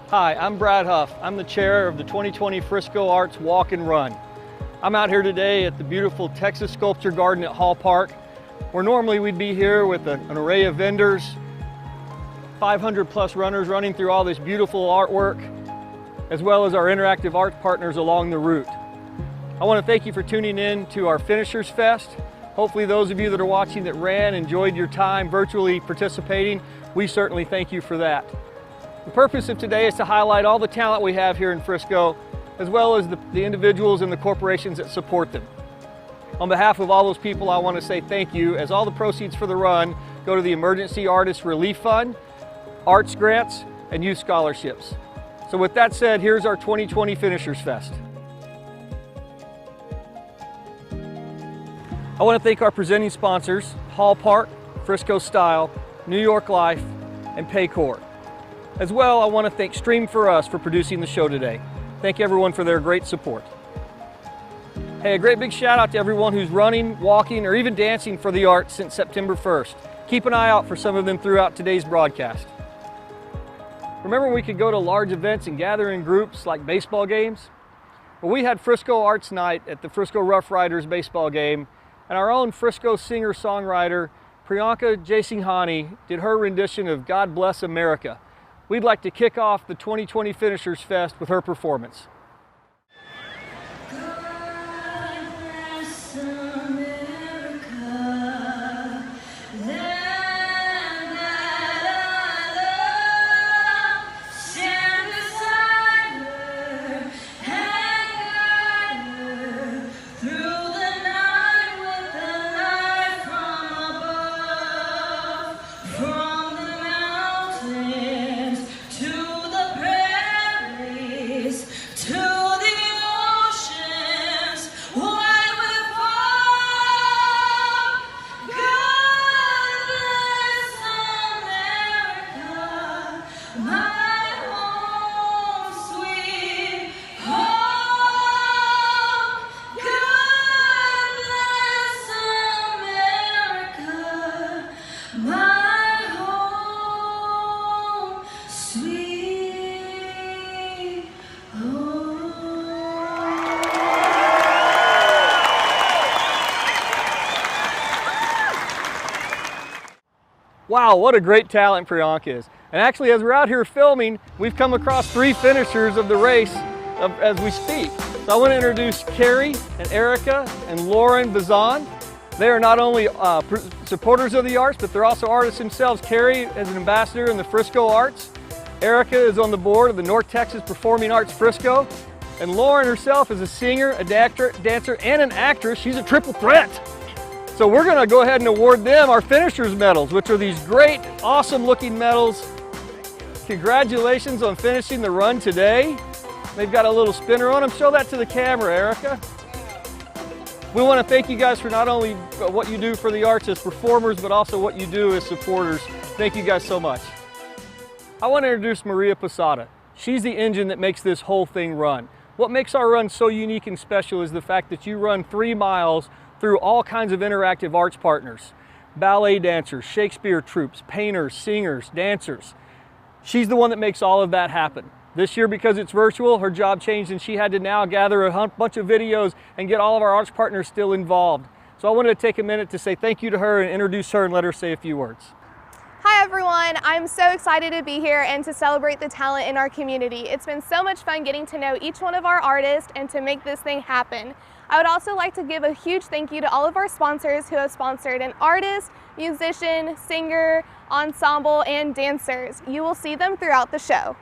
Hi, I'm Brad Huff. I'm the chair of the 2020 Frisco Arts Walk and Run. I'm out here today at the beautiful Texas Sculpture Garden at Hall Park, where normally we'd be here with an array of vendors, 500 plus runners running through all this beautiful artwork, as well as our interactive art partners along the route. I want to thank you for tuning in to our Finishers Fest. Hopefully those of you that are watching that ran enjoyed your time virtually participating. We certainly thank you for that. The purpose of today is to highlight all the talent we have here in Frisco, as well as the individuals and the corporations that support them. On behalf of all those people, I want to say thank you, as all the proceeds for the run go to the Emergency Artist Relief Fund, arts grants, and youth scholarships. So with that said, here's our 2020 Finishers Fest. I want to thank our presenting sponsors, Hall Park, Frisco Style, New York Life, and Paycor. As well, I want to thank Stream for Us for producing the show today. Thank everyone for their great support. Hey, a great big shout out to everyone who's running, walking, or even dancing for the arts since September 1st. Keep an eye out for some of them throughout today's broadcast. Remember when we could go to large events and gather in groups like baseball games? Well, we had Frisco Arts Night at the Frisco Rough Riders baseball game, and our own Frisco singer-songwriter, Priyanka Jaisinghani, did her rendition of God Bless America. We'd like to kick off the 2020 Finishers Fest with her performance. Wow, what a great talent Priyanka is. And actually, as we're out here filming, we've come across 3 finishers of the race as we speak. So I want to introduce Carrie and Erica and Lauren Bazan. They are not only supporters of the arts, but they're also artists themselves. Carrie is an ambassador in the Frisco Arts. Erica is on the board of the North Texas Performing Arts Frisco. And Lauren herself is a singer, a dancer, and an actress. She's a triple threat. So we're going to go ahead and award them our Finishers Medals, which are these great, awesome looking medals. Congratulations on finishing the run today. They've got a little spinner on them. Show that to the camera, Erica. We want to thank you guys for not only what you do for the arts as performers, but also what you do as supporters. Thank you guys so much. I want to introduce Maria Posada. She's the engine that makes this whole thing run. What makes our run so unique and special is the fact that you run 3 miles through all kinds of interactive arts partners, ballet dancers, Shakespeare troupes, painters, singers, dancers. She's the one that makes all of that happen. This year, because it's virtual, her job changed and she had to now gather a bunch of videos and get all of our arts partners still involved. So I wanted to take a minute to say thank you to her and introduce her and let her say a few words. Hi everyone, I'm so excited to be here and to celebrate the talent in our community. It's been so much fun getting to know each one of our artists and to make this thing happen. I would also like to give a huge thank you to all of our sponsors who have sponsored an artist, musician, singer, ensemble, and dancers. You will see them throughout the show.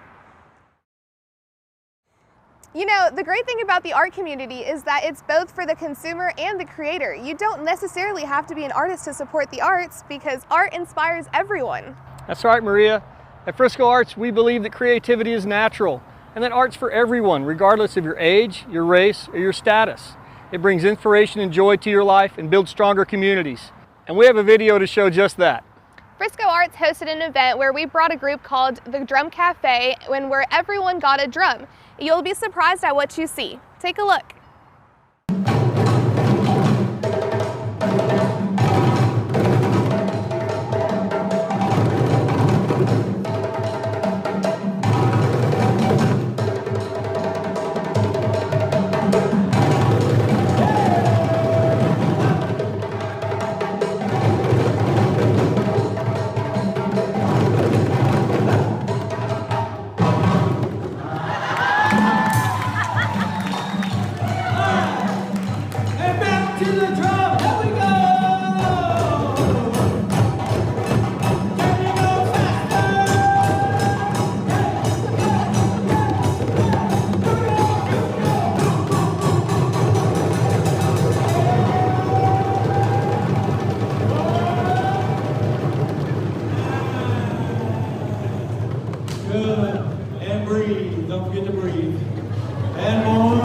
You know, the great thing about the art community is that it's both for the consumer and the creator. You don't necessarily have to be an artist to support the arts because art inspires everyone. That's right, Maria. At Frisco Arts, we believe that creativity is natural and that art's for everyone, regardless of your age, your race, or your status. It brings inspiration and joy to your life and builds stronger communities. And we have a video to show just that. Frisco Arts hosted an event where we brought a group called the Drum Cafe, where everyone got a drum. You'll be surprised at what you see. Take a look. Don't forget to breathe. And more.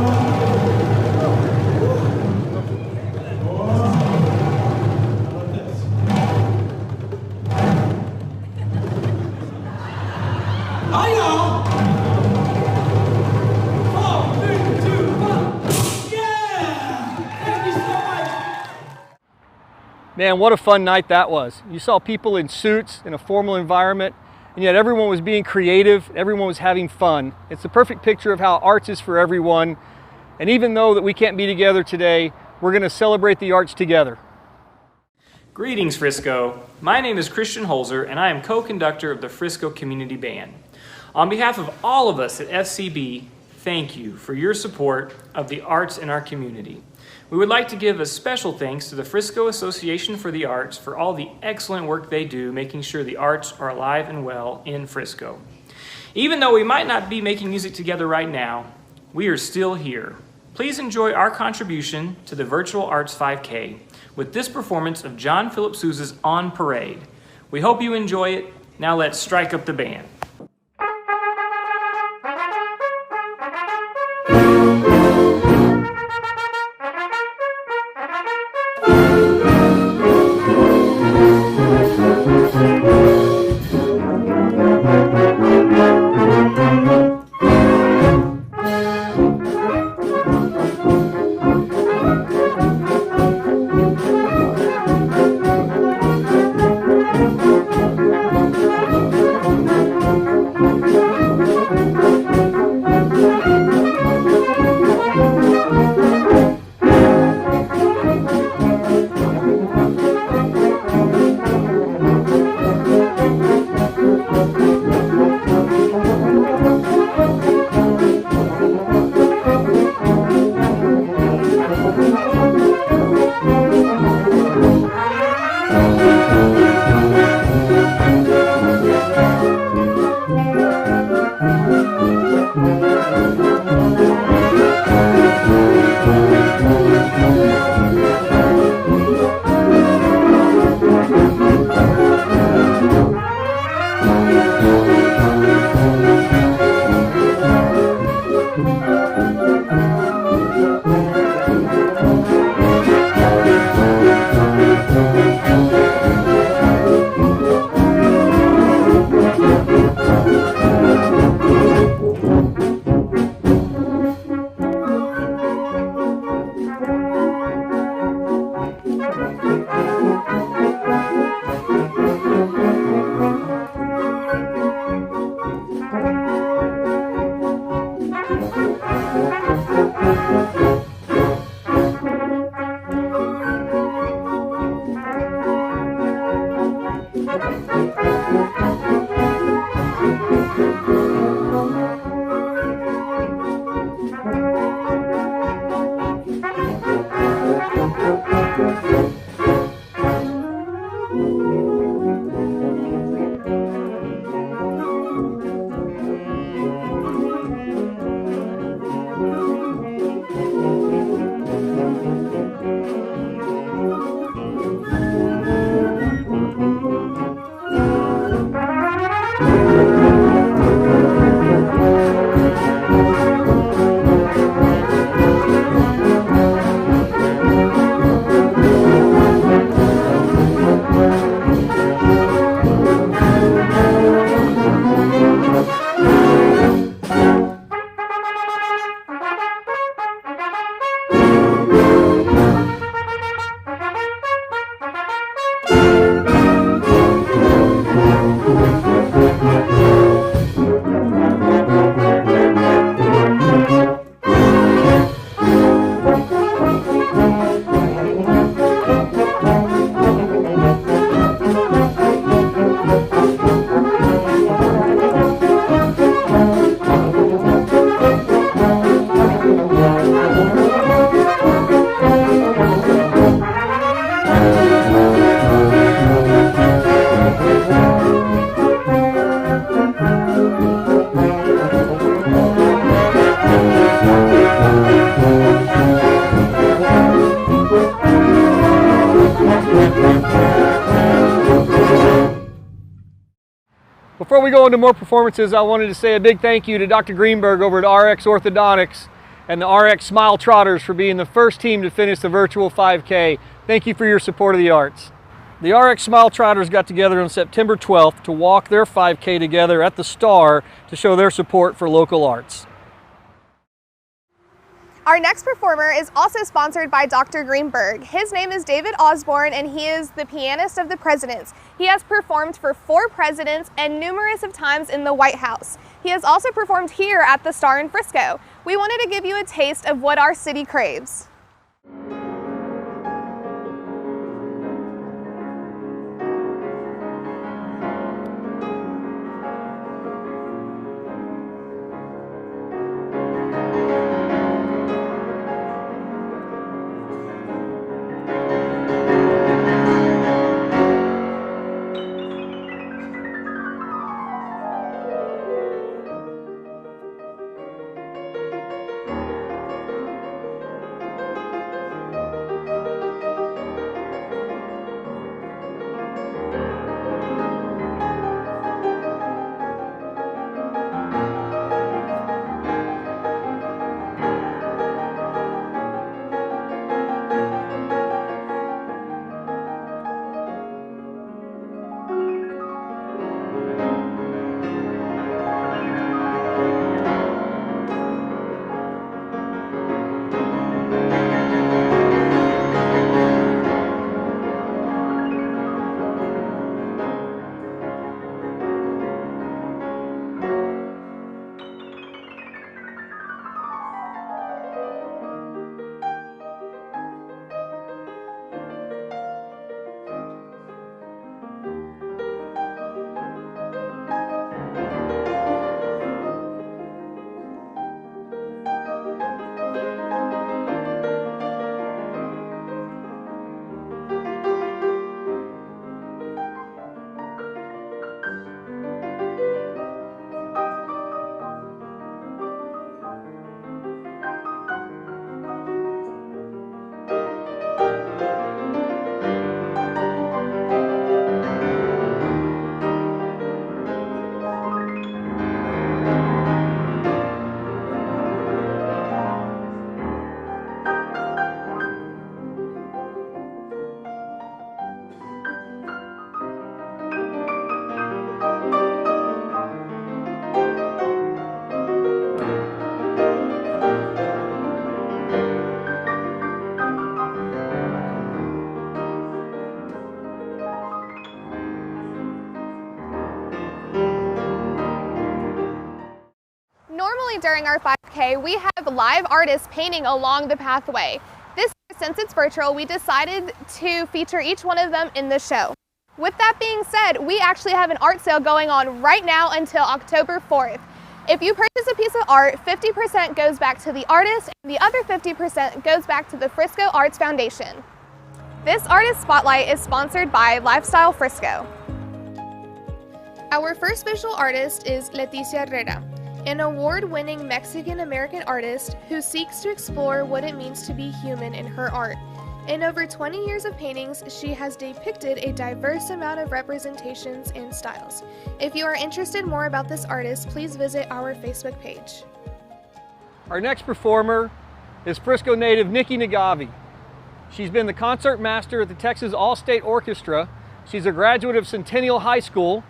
More. How about this? Hi, y'all. 4, 3, 2, 1. Yeah! Thank you so much. Man, what a fun night that was. You saw people in suits in a formal environment, and yet everyone was being creative, everyone was having fun. It's the perfect picture of how arts is for everyone. And even though that we can't be together today, we're going to celebrate the arts together. Greetings, Frisco. My name is Christian Holzer, and I am co-conductor of the Frisco Community Band. On behalf of all of us at FCB, thank you for your support of the arts in our community. We would like to give a special thanks to the Frisco Association for the Arts for all the excellent work they do making sure the arts are alive and well in Frisco. Even though we might not be making music together right now, we are still here. Please enjoy our contribution to the Virtual Arts 5K with this performance of John Philip Sousa's On Parade. We hope you enjoy it. Now let's strike up the band. Before we go into more performances, I wanted to say a big thank you to Dr. Greenberg over at RX Orthodontics and the RX Smile Trotters for being the first team to finish the virtual 5K. Thank you for your support of the arts. The RX Smile Trotters got together on September 12th to walk their 5K together at the Star to show their support for local arts. Our next performer is also sponsored by Dr. Greenberg. His name is David Osborne and he is the pianist of the presidents. He has performed for 4 presidents and numerous of times in the White House. He has also performed here at the Star in Frisco. We wanted to give you a taste of what our city craves. Normally during our 5K, we have live artists painting along the pathway. This year, since it's virtual, we decided to feature each one of them in the show. With that being said, we actually have an art sale going on right now until October 4th. If you purchase a piece of art, 50% goes back to the artist and the other 50% goes back to the Frisco Arts Foundation. This Artist Spotlight is sponsored by Lifestyle Frisco. Our first visual artist is Leticia Herrera, an award-winning Mexican-American artist who seeks to explore what it means to be human in her art. In over 20 years of paintings, she has depicted a diverse amount of representations and styles. If you are interested more about this artist, please visit our Facebook page. Our next performer is Frisco native Nikki Nagavi. She's been the concert master at the Texas All-State Orchestra. She's a graduate of Centennial High School,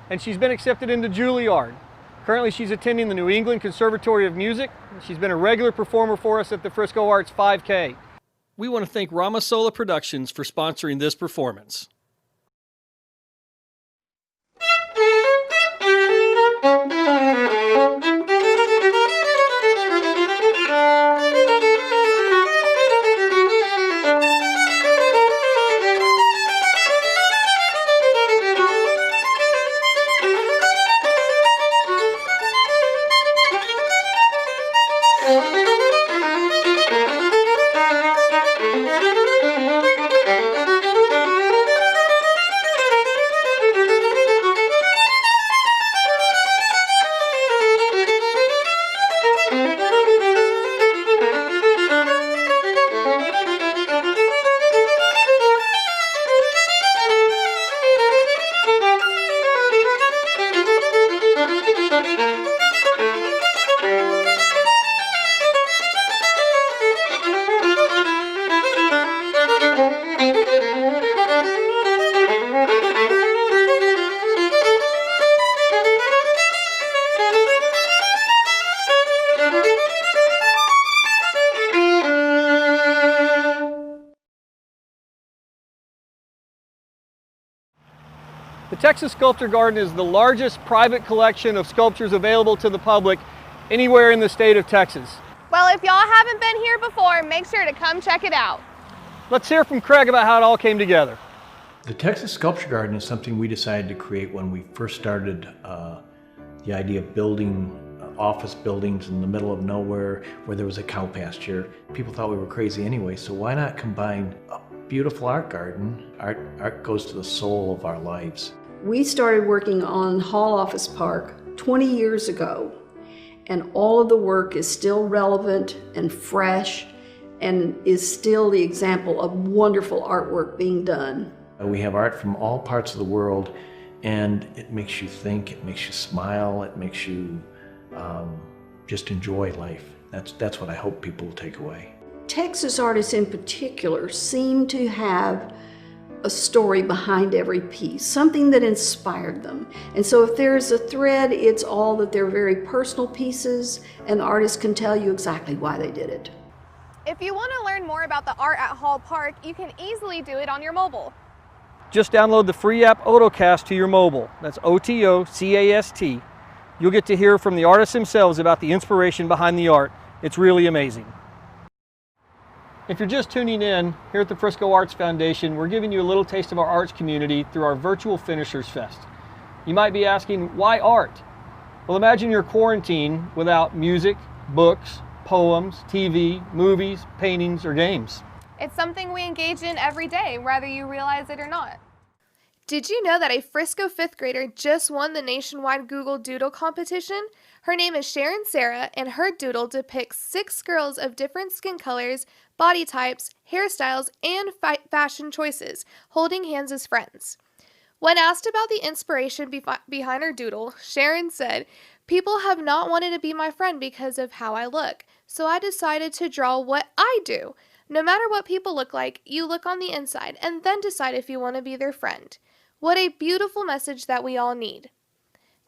and she's been accepted into Juilliard. Currently, she's attending the New England Conservatory of Music. She's been a regular performer for us at the Frisco Arts 5K. We want to thank Ramasola Productions for sponsoring this performance. Texas Sculpture Garden is the largest private collection of sculptures available to the public anywhere in the state of Texas. Well, if y'all haven't been here before, make sure to come check it out. Let's hear from Craig about how it all came together. The Texas Sculpture Garden is something we decided to create when we first started the idea of building office buildings in the middle of nowhere where there was a cow pasture. People thought we were crazy anyway, so why not combine a beautiful art garden? Art goes to the soul of our lives. We started working on Hall Office Park 20 years ago, and all of the work is still relevant and fresh and is still the example of wonderful artwork being done. We have art from all parts of the world, and it makes you think, it makes you smile, it makes you just enjoy life. That's what I hope people will take away. Texas artists in particular seem to have a story behind every piece, something that inspired them. And so if there's a thread, it's all that they're very personal pieces, and the artist can tell you exactly why they did it. If you want to learn more about the art at Hall Park, you can easily do it on your mobile. Just download the free app Otocast to your mobile. That's OTOCAST. You'll get to hear from the artists themselves about the inspiration behind the art. It's really amazing. If you're just tuning in, here at the Frisco Arts Foundation, we're giving you a little taste of our arts community through our virtual Finishers Fest. You might be asking, why art? Well, imagine your quarantine without music, books, poems, TV, movies, paintings, or games. It's something we engage in every day, whether you realize it or not. Did you know that a Frisco 5th grader just won the nationwide Google Doodle competition? Her name is Sharon Sarah, and her doodle depicts 6 girls of different skin colors, body types, hairstyles, and fashion choices, holding hands as friends. When asked about the inspiration behind her doodle, Sharon said, "People have not wanted to be my friend because of how I look, so I decided to draw what I do. No matter what people look like, you look on the inside and then decide if you want to be their friend." What a beautiful message that we all need.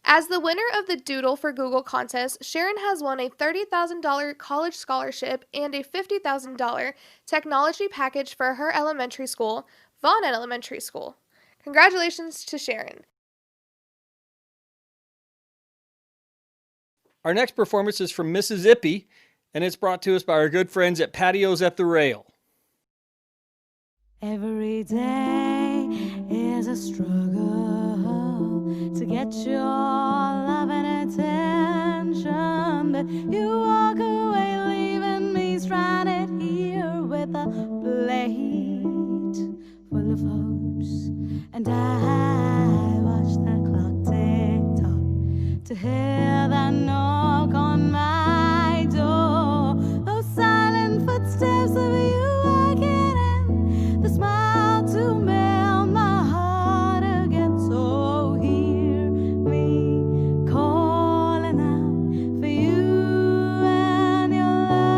As the winner of the Doodle for Google contest, Sharon has won a $30,000 college scholarship and a $50,000 technology package for her elementary school, Vaughn Elementary School. Congratulations to Sharon. Our next performance is from Mississippi, and it's brought to us by our good friends at Patios at the Rail. Every day is a struggle to get your love and attention, but you walk away leaving me stranded here with a plate full of hopes, and I watch the clock tick tock to hear that knock on my door, those silent footsteps of you walking in, the smile to melt my heart again. So hear me calling out for you and your love.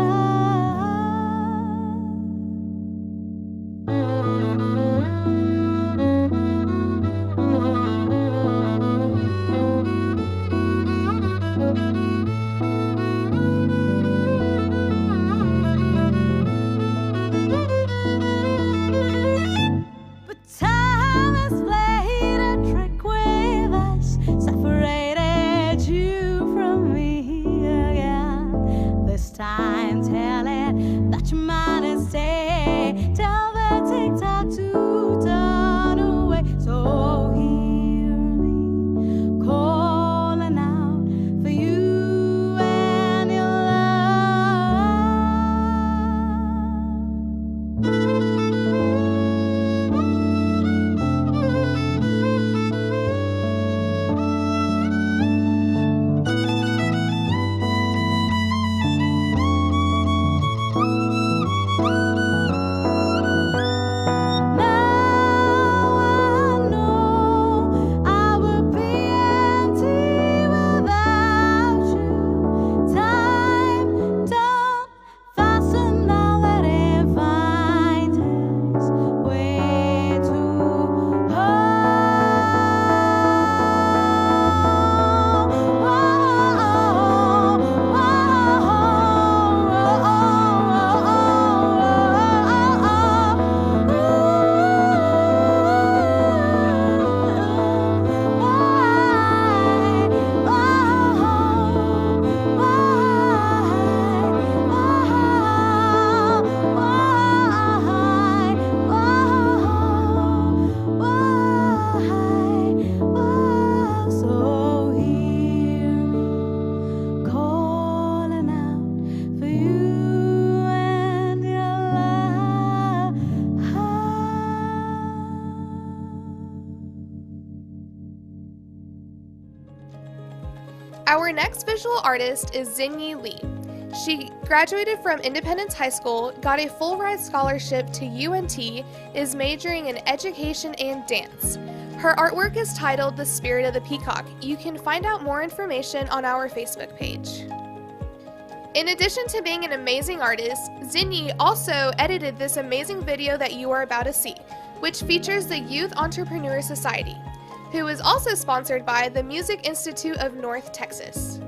Our next visual artist is Xinyi Li. She graduated from Independence High School, got a full-ride scholarship to UNT, is majoring in education and dance. Her artwork is titled The Spirit of the Peacock. You can find out more information on our Facebook page. In addition to being an amazing artist, Xinyi also edited this amazing video that you are about to see, which features the Youth Entrepreneur Society, who is also sponsored by the Music Institute of North Texas.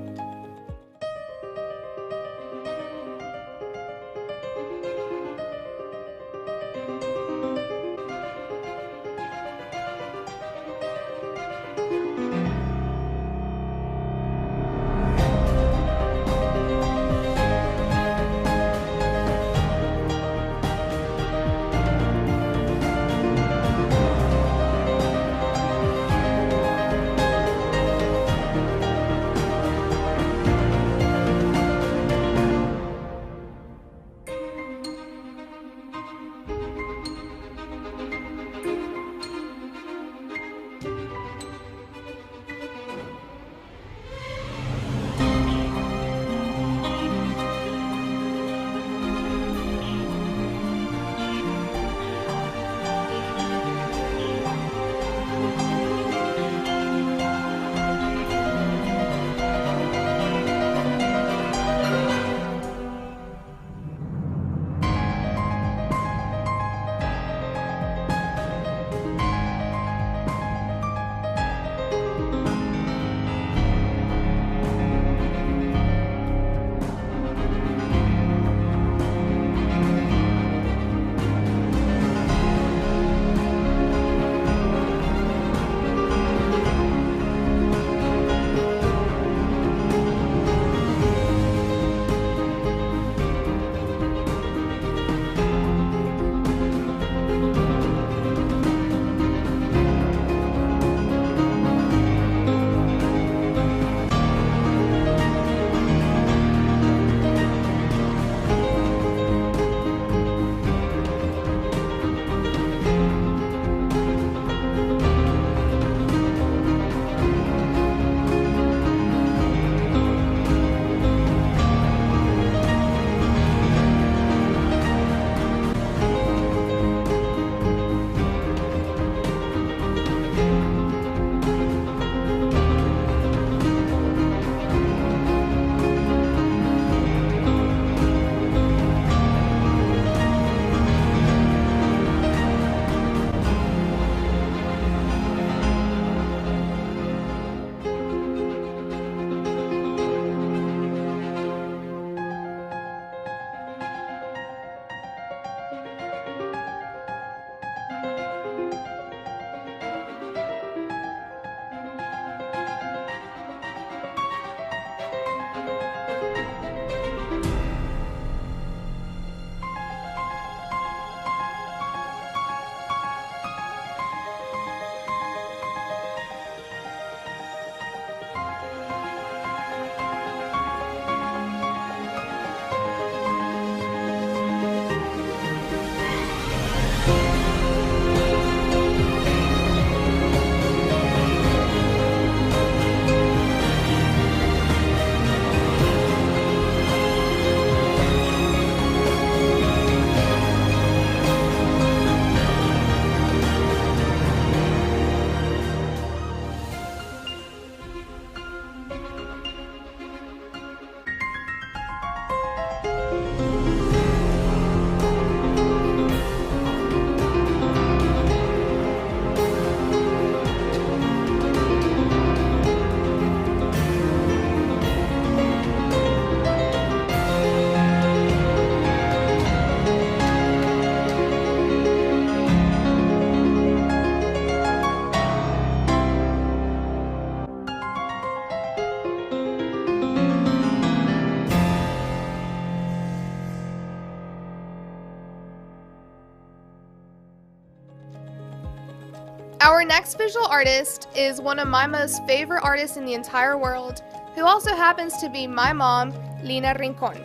Our next visual artist is one of my most favorite artists in the entire world, who also happens to be my mom, Lina Rincon.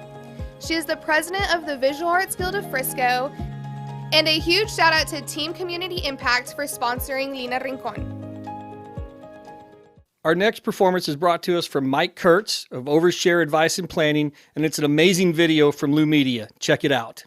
She is the president of the Visual Arts Guild of Frisco, and a huge shout out to Team Community Impact for sponsoring Lina Rincon. Our next performance is brought to us from Mike Kurtz of Overshare Advice and Planning, and it's an amazing video from Lou Media. Check it out.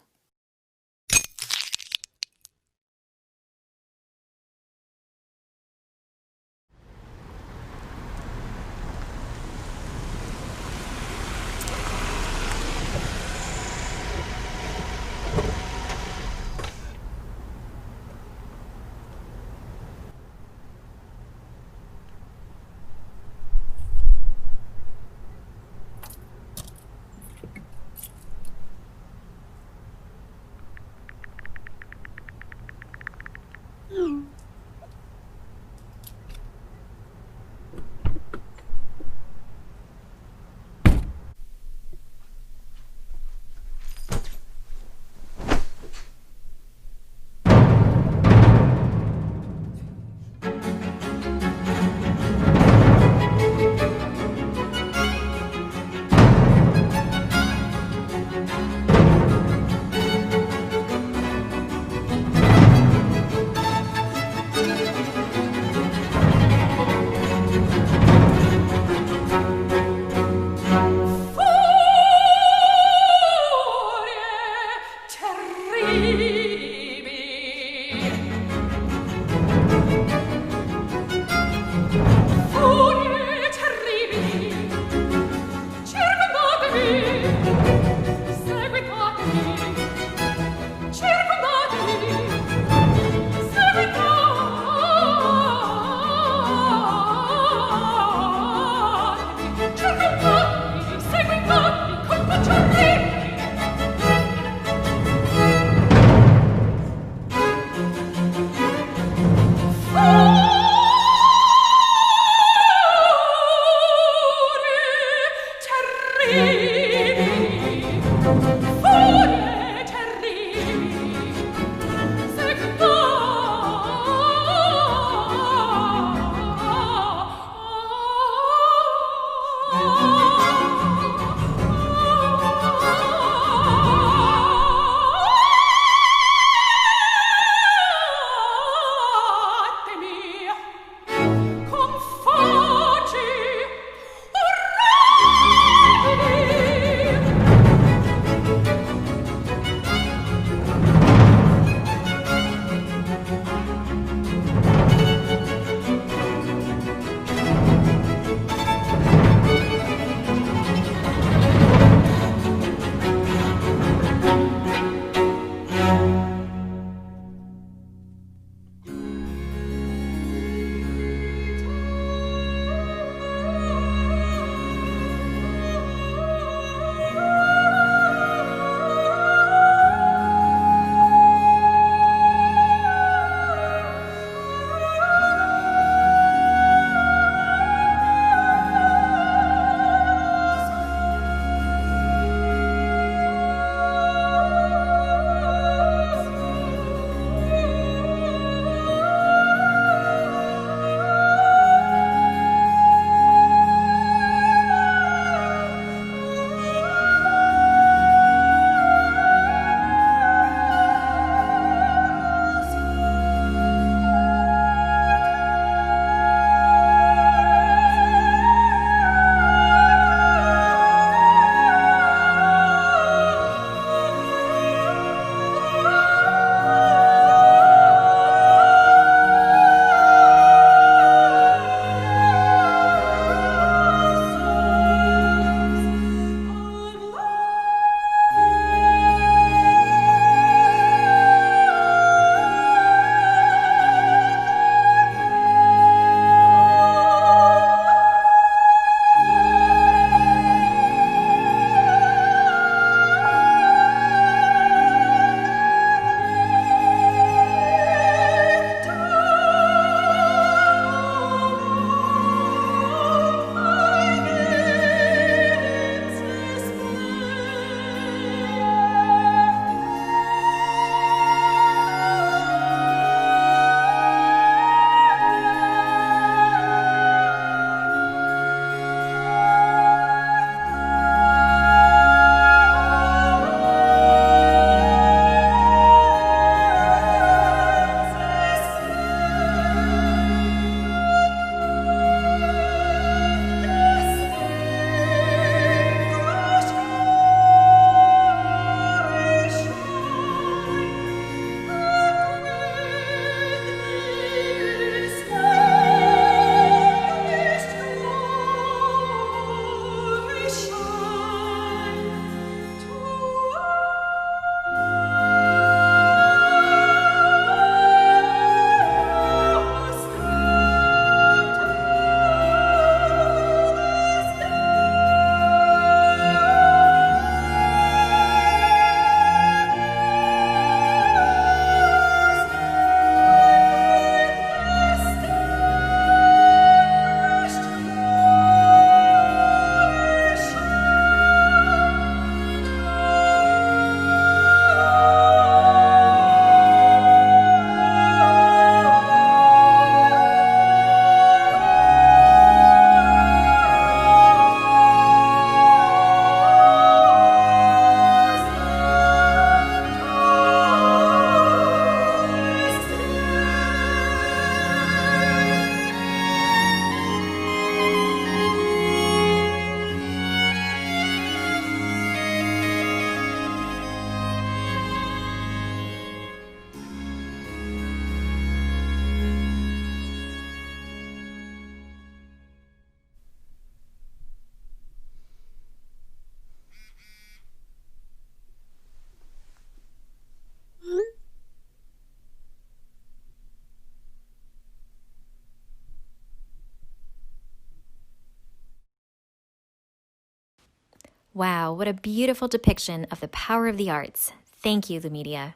Wow, what a beautiful depiction of the power of the arts. Thank you, the media.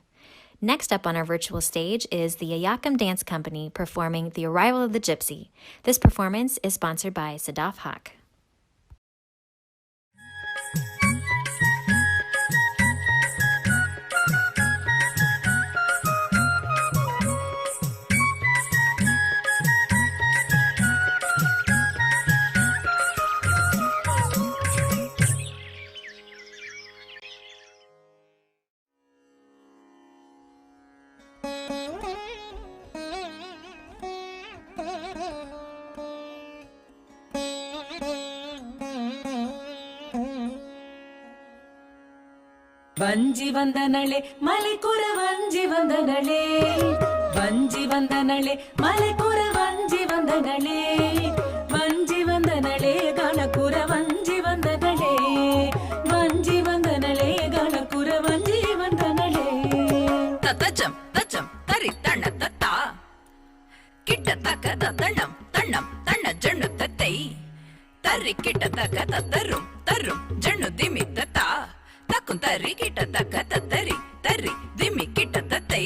Next up on our virtual stage is the Ayakam Dance Company performing The Arrival of the Gypsy. This performance is sponsored by Sadaf Haq. வஞ்சி வந்தனளே மலைக்குற வஞ்சி வந்தனளே வஞ்சி வந்தனளே மலைக்குற வஞ்சி வந்தனளே வஞ்சி வந்தனளே கணக்குற வஞ்சி வந்தனளே வஞ்சி வந்தனளே கணக்குற வஞ்சி வந்தனளே தத்தஜம் தஜம் தரி தண்ண தத்தா கிட்ட தக்க தண்ணம் தண்ணம் தண்ண ஜண்ணு தத்தை தரி கிட்ட தக்க தத்தரும் தரும் ஜண்ணு திமி தத்தா தக்கும் தரி கிட்ட தக்க தத்தரி தரி திமி கிட்ட தத்தை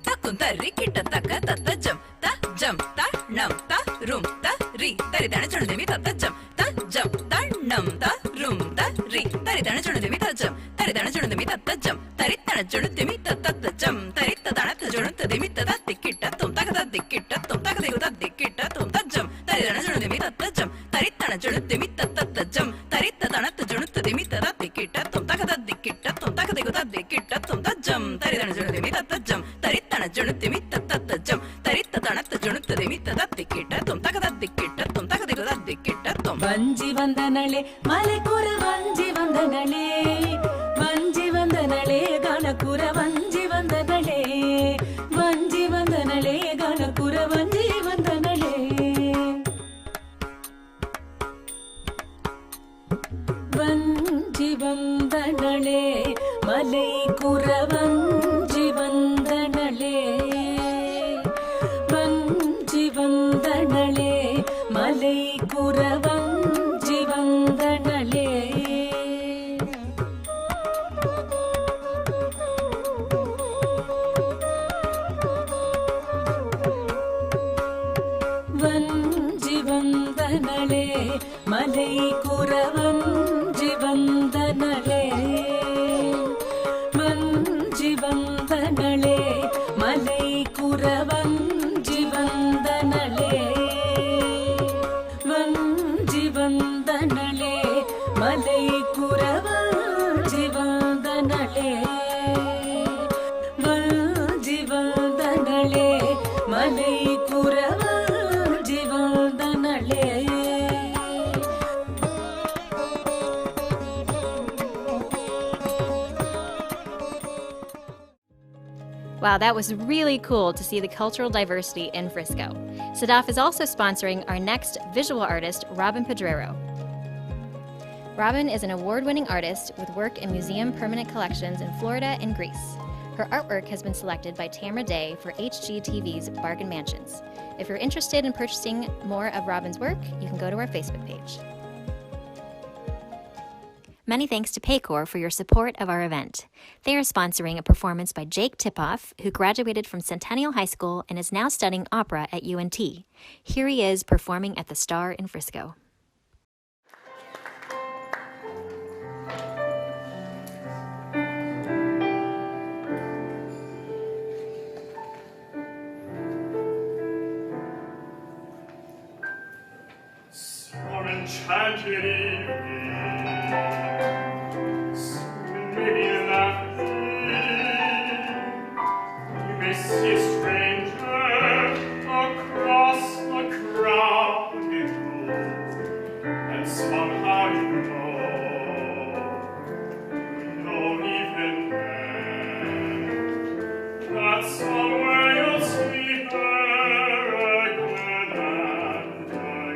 தக்கும் தரி கிட்ட தக்க தத்தஜம் தஜம் தண்ணம் தரும் தரி தரி தன ஜண்ணு திமி தத்தஜம் தஜம் தண்ணம் தரும் தரி தரி தன ஜண்ணு திமி தஜம் தரி தன ஜண்ணு திமி தத்தஜம் தரி தன ஜண்ணு திமி தத்தஜம் தரி தன ஜண்ணு திமி தத்தி கிட்ட தும் தக தத்தி கிட்ட தும் தக தேகு தத்தி கிட்ட தும் தஜம் தரி தன ஜண்ணு திமி தத்தஜம் தரி தன ஜண்ணு திமி தத்தஜம் தரி தன ஜண்ணு திமி தத்தி கிட்ட தும் தக தத்தி கிட்ட தும் தக தேகு தத்தி கிட்ட தும் தஜம் தரி தன ஜண்ணு திமி தத்தஜம் தரி தன ஜண்ணு திமி தத்தஜம் தரி தன ஜண்ணு திமி தத்தி கிட்ட தும் தக தத்தி கிட்ட தும் தக தேகு தத்தி கிட்ட தும் வஞ்சி வந்தனளே மலைக்குற வஞ்சி வந்தனளே வஞ்சி வந்தனளே கணக்குற வஞ்சி வந்தனளே வஞ்சி வந்தனளே கணக்குற வஞ்சி வந்தனளே வஞ்சி வந்தனளே மலைக்குற வஞ்சி வந்தனளே வஞ்சி வந்தனளே மலைக்குற வஞ்சி வந்தனளே வஞ்சி வந்தனளே மலைக்குற வஞ்சி வந்தனளே வஞ்சி வந்தனளே மலைக்குற வஞ்சி வந்தனளே வஞ்சி வந்தனளே மலைக்குற வஞ்சி வந்தனளே வஞ்சி வந்தனளே மலைக்குற வஞ்சி வந்தனளே Wow, that was really cool to see the cultural diversity in Frisco. Sadaf is also sponsoring our next visual artist, Robin Pedrero. Robin is an award-winning artist with work in museum permanent collections in Florida and Greece. Her artwork has been selected by Tamra Day for HGTV's Bargain Mansions. If you're interested in purchasing more of Robin's work, you can go to our Facebook page. Many thanks to Paycor for your support of our event. They are sponsoring a performance by Jake Tipoff, who graduated from Centennial High School and is now studying opera at UNT. Here he is performing at the Star in Frisco. Some enchanted evening, maybe that you may see a stranger across a crowded room, and somehow you know even then, that somewhere you'll see her again and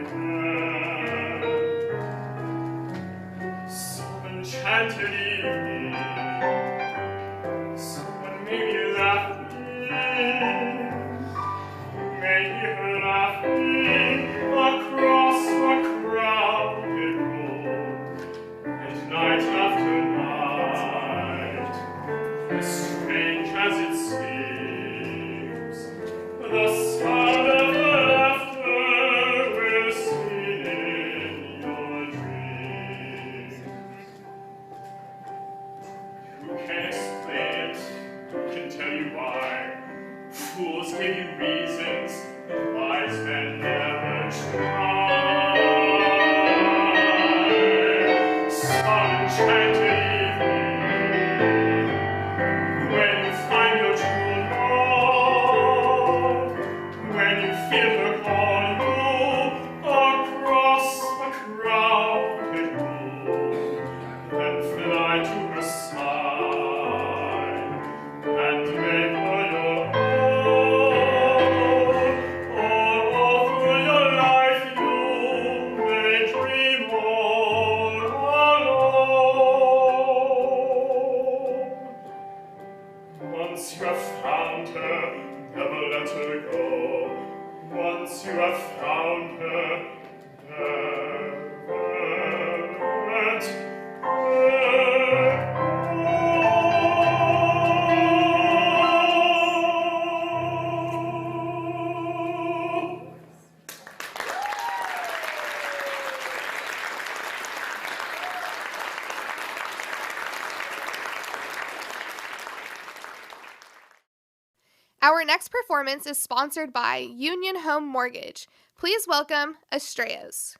again. Some enchanted evening, someone maybe that me. can explain it, who can tell you why? Fools give you reasons, wise men never try. Some enchanted evening, when you find your true love, when you feel her calling you across a crowded room, then fly to her side and make her your own. All through your life you may dream all alone. Once you have found her, never let her go. Once you have found her, never let her go. Our next performance is sponsored by Union Home Mortgage. Please welcome Estrellas.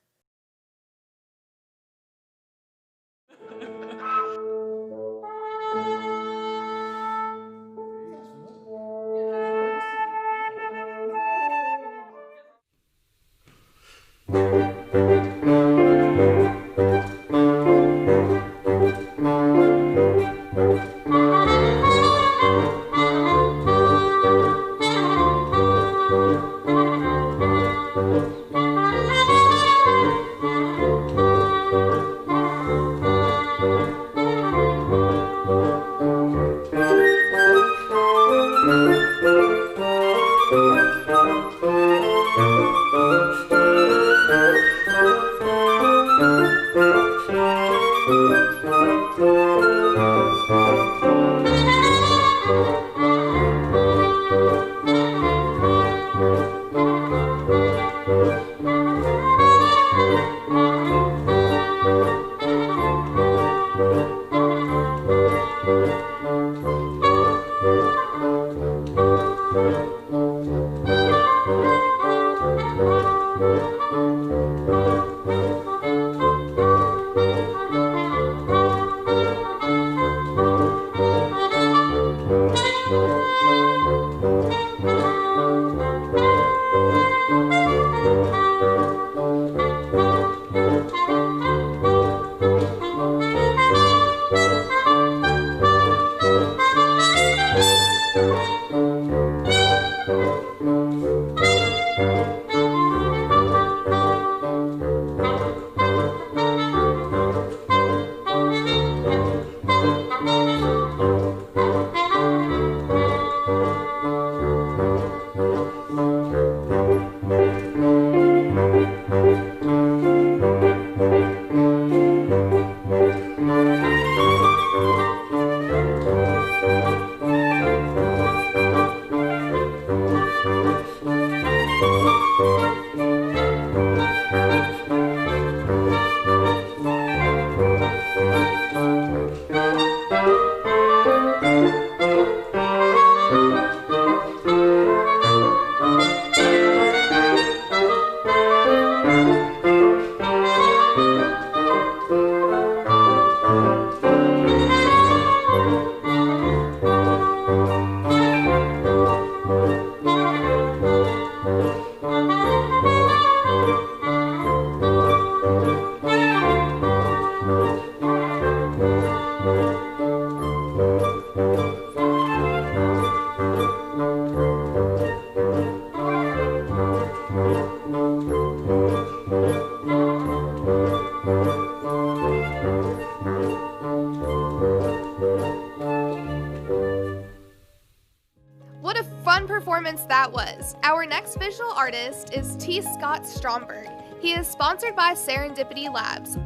What a fun performance that was! Our next visual artist is T. Scott Stromberg. He is sponsored by Serendipity Labs.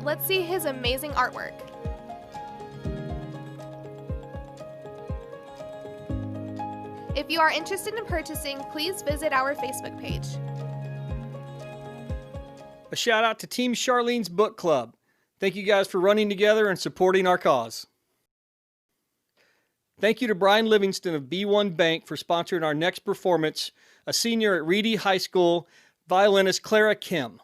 Let's see his amazing artwork. If you are interested in purchasing, please visit our Facebook page. A shout out to Team Charlene's Book Club. Thank you guys for running together and supporting our cause. Thank you to Brian Livingston of B1 Bank for sponsoring our next performance, a senior at Reedy High School, violinist Clara Kim.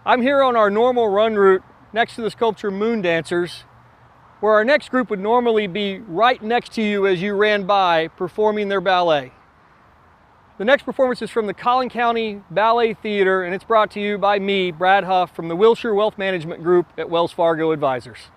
I'm here on our normal run route next to the sculpture Moon Dancers, where our next group would normally be right next to you as you ran by performing their ballet. The next performance is from the Collin County Ballet Theater, and it's brought to you by me, Brad Huff, from the Wilshire Wealth Management Group at Wells Fargo Advisors.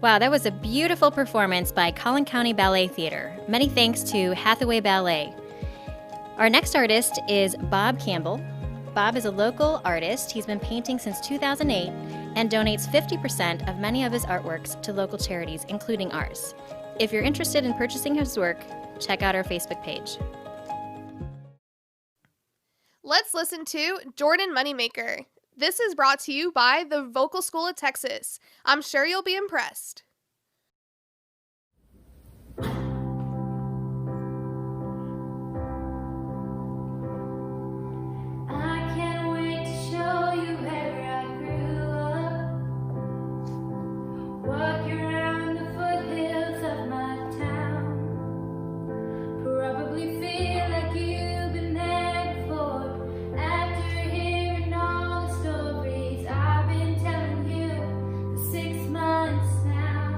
Wow, that was a beautiful performance by Collin County Ballet Theater. Many thanks to Hathaway Ballet. Our next artist is Bob Campbell. Bob is a local artist. He's been painting since 2008 and donates 50% of many of his artworks to local charities, including ours. If you're interested in purchasing his work, check out our Facebook page. Let's listen to Jordan Moneymaker. This is brought to you by the Vocal School of Texas. I'm sure you'll be impressed. I can't wait to show you where I grew up. Walk around the foothills of my town. Probably feel like you've been there before. After hearing all the stories I've been telling you for 6 months now.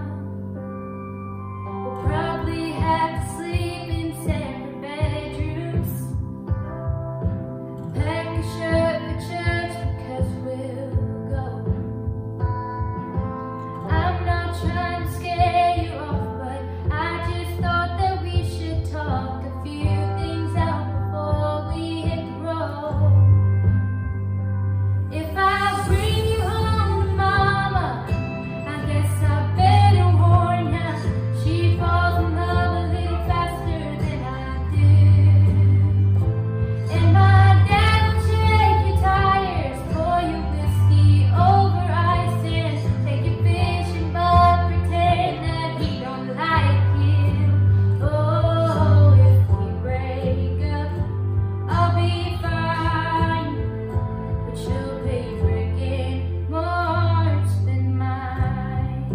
We'll probably have to sleep in separate bedrooms. Pack a shirt for church because we'll go. I'm not trying to scare you off, but I just thought that we should talk a few things out before we hit the road. If I bring you home to mama, I guess I better warn ya. She falls in love a little faster than I do. And my dad will check your tires, pour your whiskey over ice and take you fishing, but pretend that he don't like you. Oh, if we break up, I'll be fine, but you'll be breaking more hearts than mine.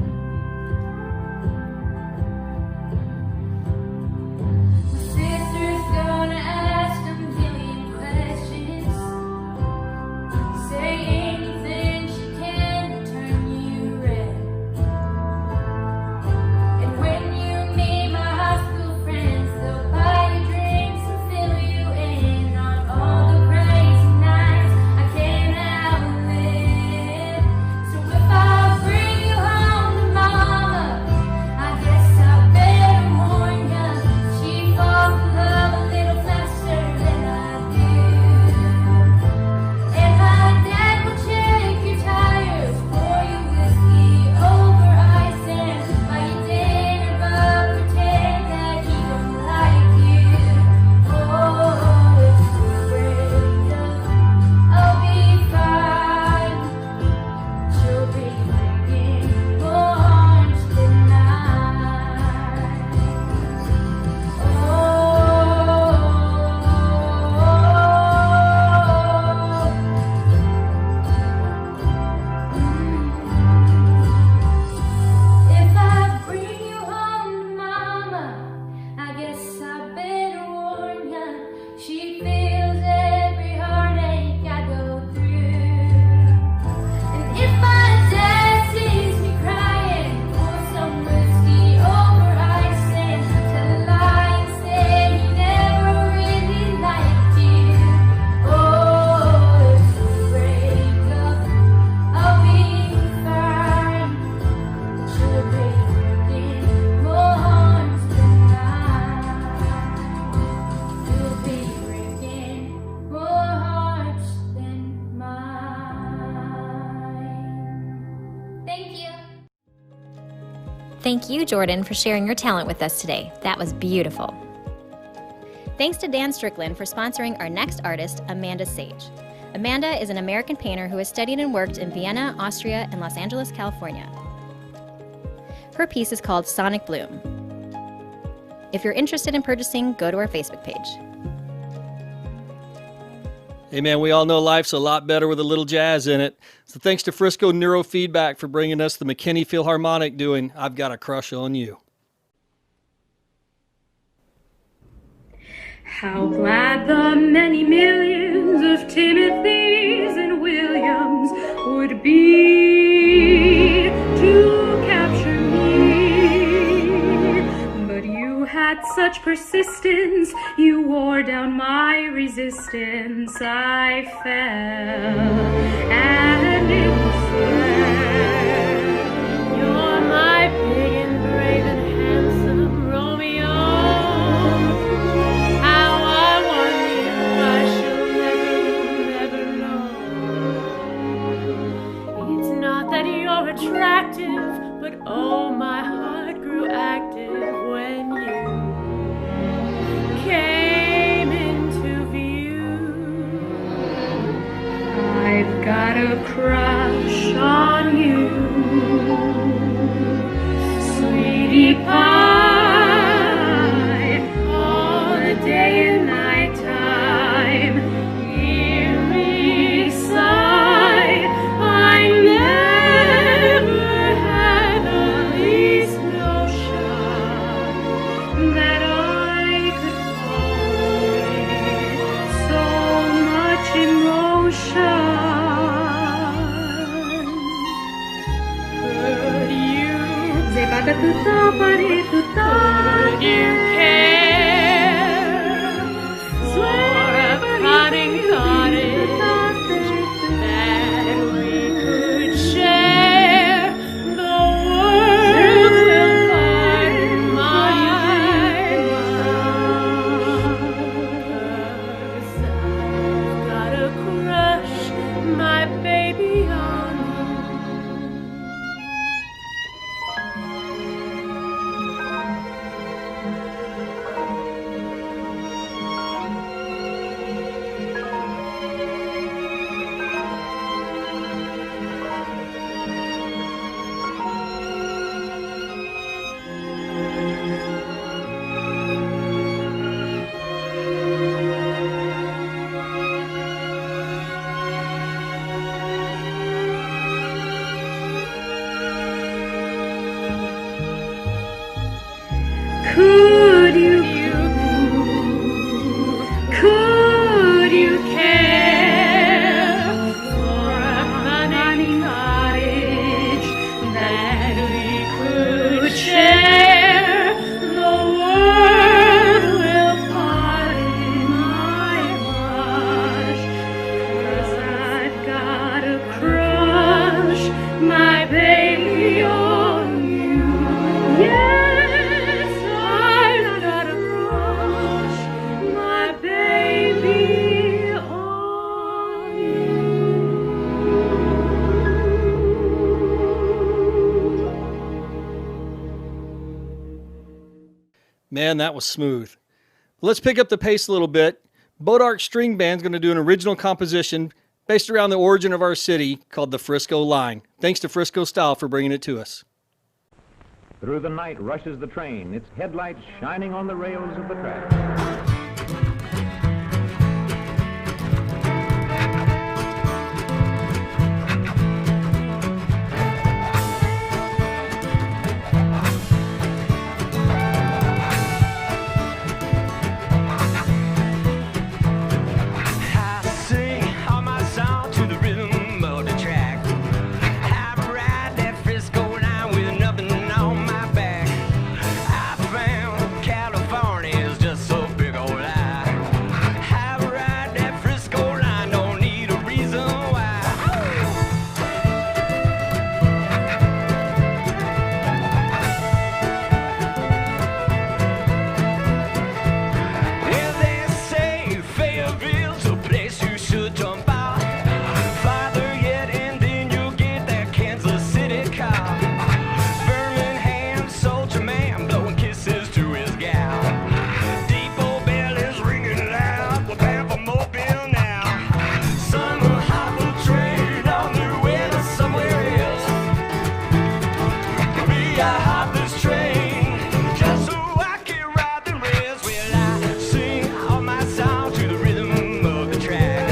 My sister's gonna ask a million questions, say anything she can to turn you red. And when you meet my high school friends, they'll buy you drinks and fill you in on all the crazy nights I can't outlive. So if I bring you home to mama, I guess I better warn ya. She falls in love a little faster than I do. And my dad will check your tires, pour you whiskey over ice and buy you dinner, but pretend that he don't like you. Oh, if we break up, I'll be fine. She'll be breaking more hearts than mine. If I bring you home to mama, I guess I better warn ya. She feels every heartache I go through. And if my dad sees me crying, pour some whiskey over ice and tell a lie and say he never really liked you. Oh, if we break up, I'll be fine. She'll be breaking more hearts than mine. You'll be breaking more hearts than mine. Thank you. Thank you, Jordan, for sharing your talent with us today. That was beautiful. Thanks to Dan Strickland for sponsoring our next artist, Amanda Sage. Amanda is an American painter who has studied and worked in Vienna, Austria, and Los Angeles, California. Her piece is called Sonic Bloom. If you're interested in purchasing, go to our Facebook page. Hey man, we all know life's a lot better with a little jazz in it. So thanks to Frisco Neurofeedback for bringing us the McKinney Philharmonic doing I've Got a Crush on You. How glad the many millions of Timothys and Williams would be to capture me. But you had such persistence, you wore down my resistance. I fell, and it was sad. You're my so attractive, but oh, my heart grew active when you came into view. I've got a crush on you, sweetie pie, all the day and night time. Hear me sigh, I never had the least notion that I could fall so much emotion. Could you care for a cotton cottage that we could share? The world will find my love. 'Cause I've got a crush, my baby, on you. Could you care for a honey cottage that we could share? The world will pardon my blush, 'cause I've got a crush, my baby, on you. Yes, I've got a crush, my baby, on you. Man, that was smooth. Let's pick up the pace a little bit. Bodark String Band's going to do an original composition based around the origin of our city called the Frisco Line. Thanks to Frisco Style for bringing it to us. Through the night rushes the train, its headlights shining on the rails of the track. I sing all my song to the rhythm of the track. I ride that Frisco line with nothing on my back. I found California is just so big old lie. I ride that Frisco line, don't need a reason why. Yeah, they say Fayetteville's a place you should jump out. Farther yet, and then you'll get that Kansas City car. Birmingham soldier man blowing kisses to his gal. Depot bell is ringing loud. We're bound for Mobile now. Summer harbor train on their way to somewhere else. Me, I hop this train just so I can ride the rails. Well, I sing all my songs to the rhythm of the track.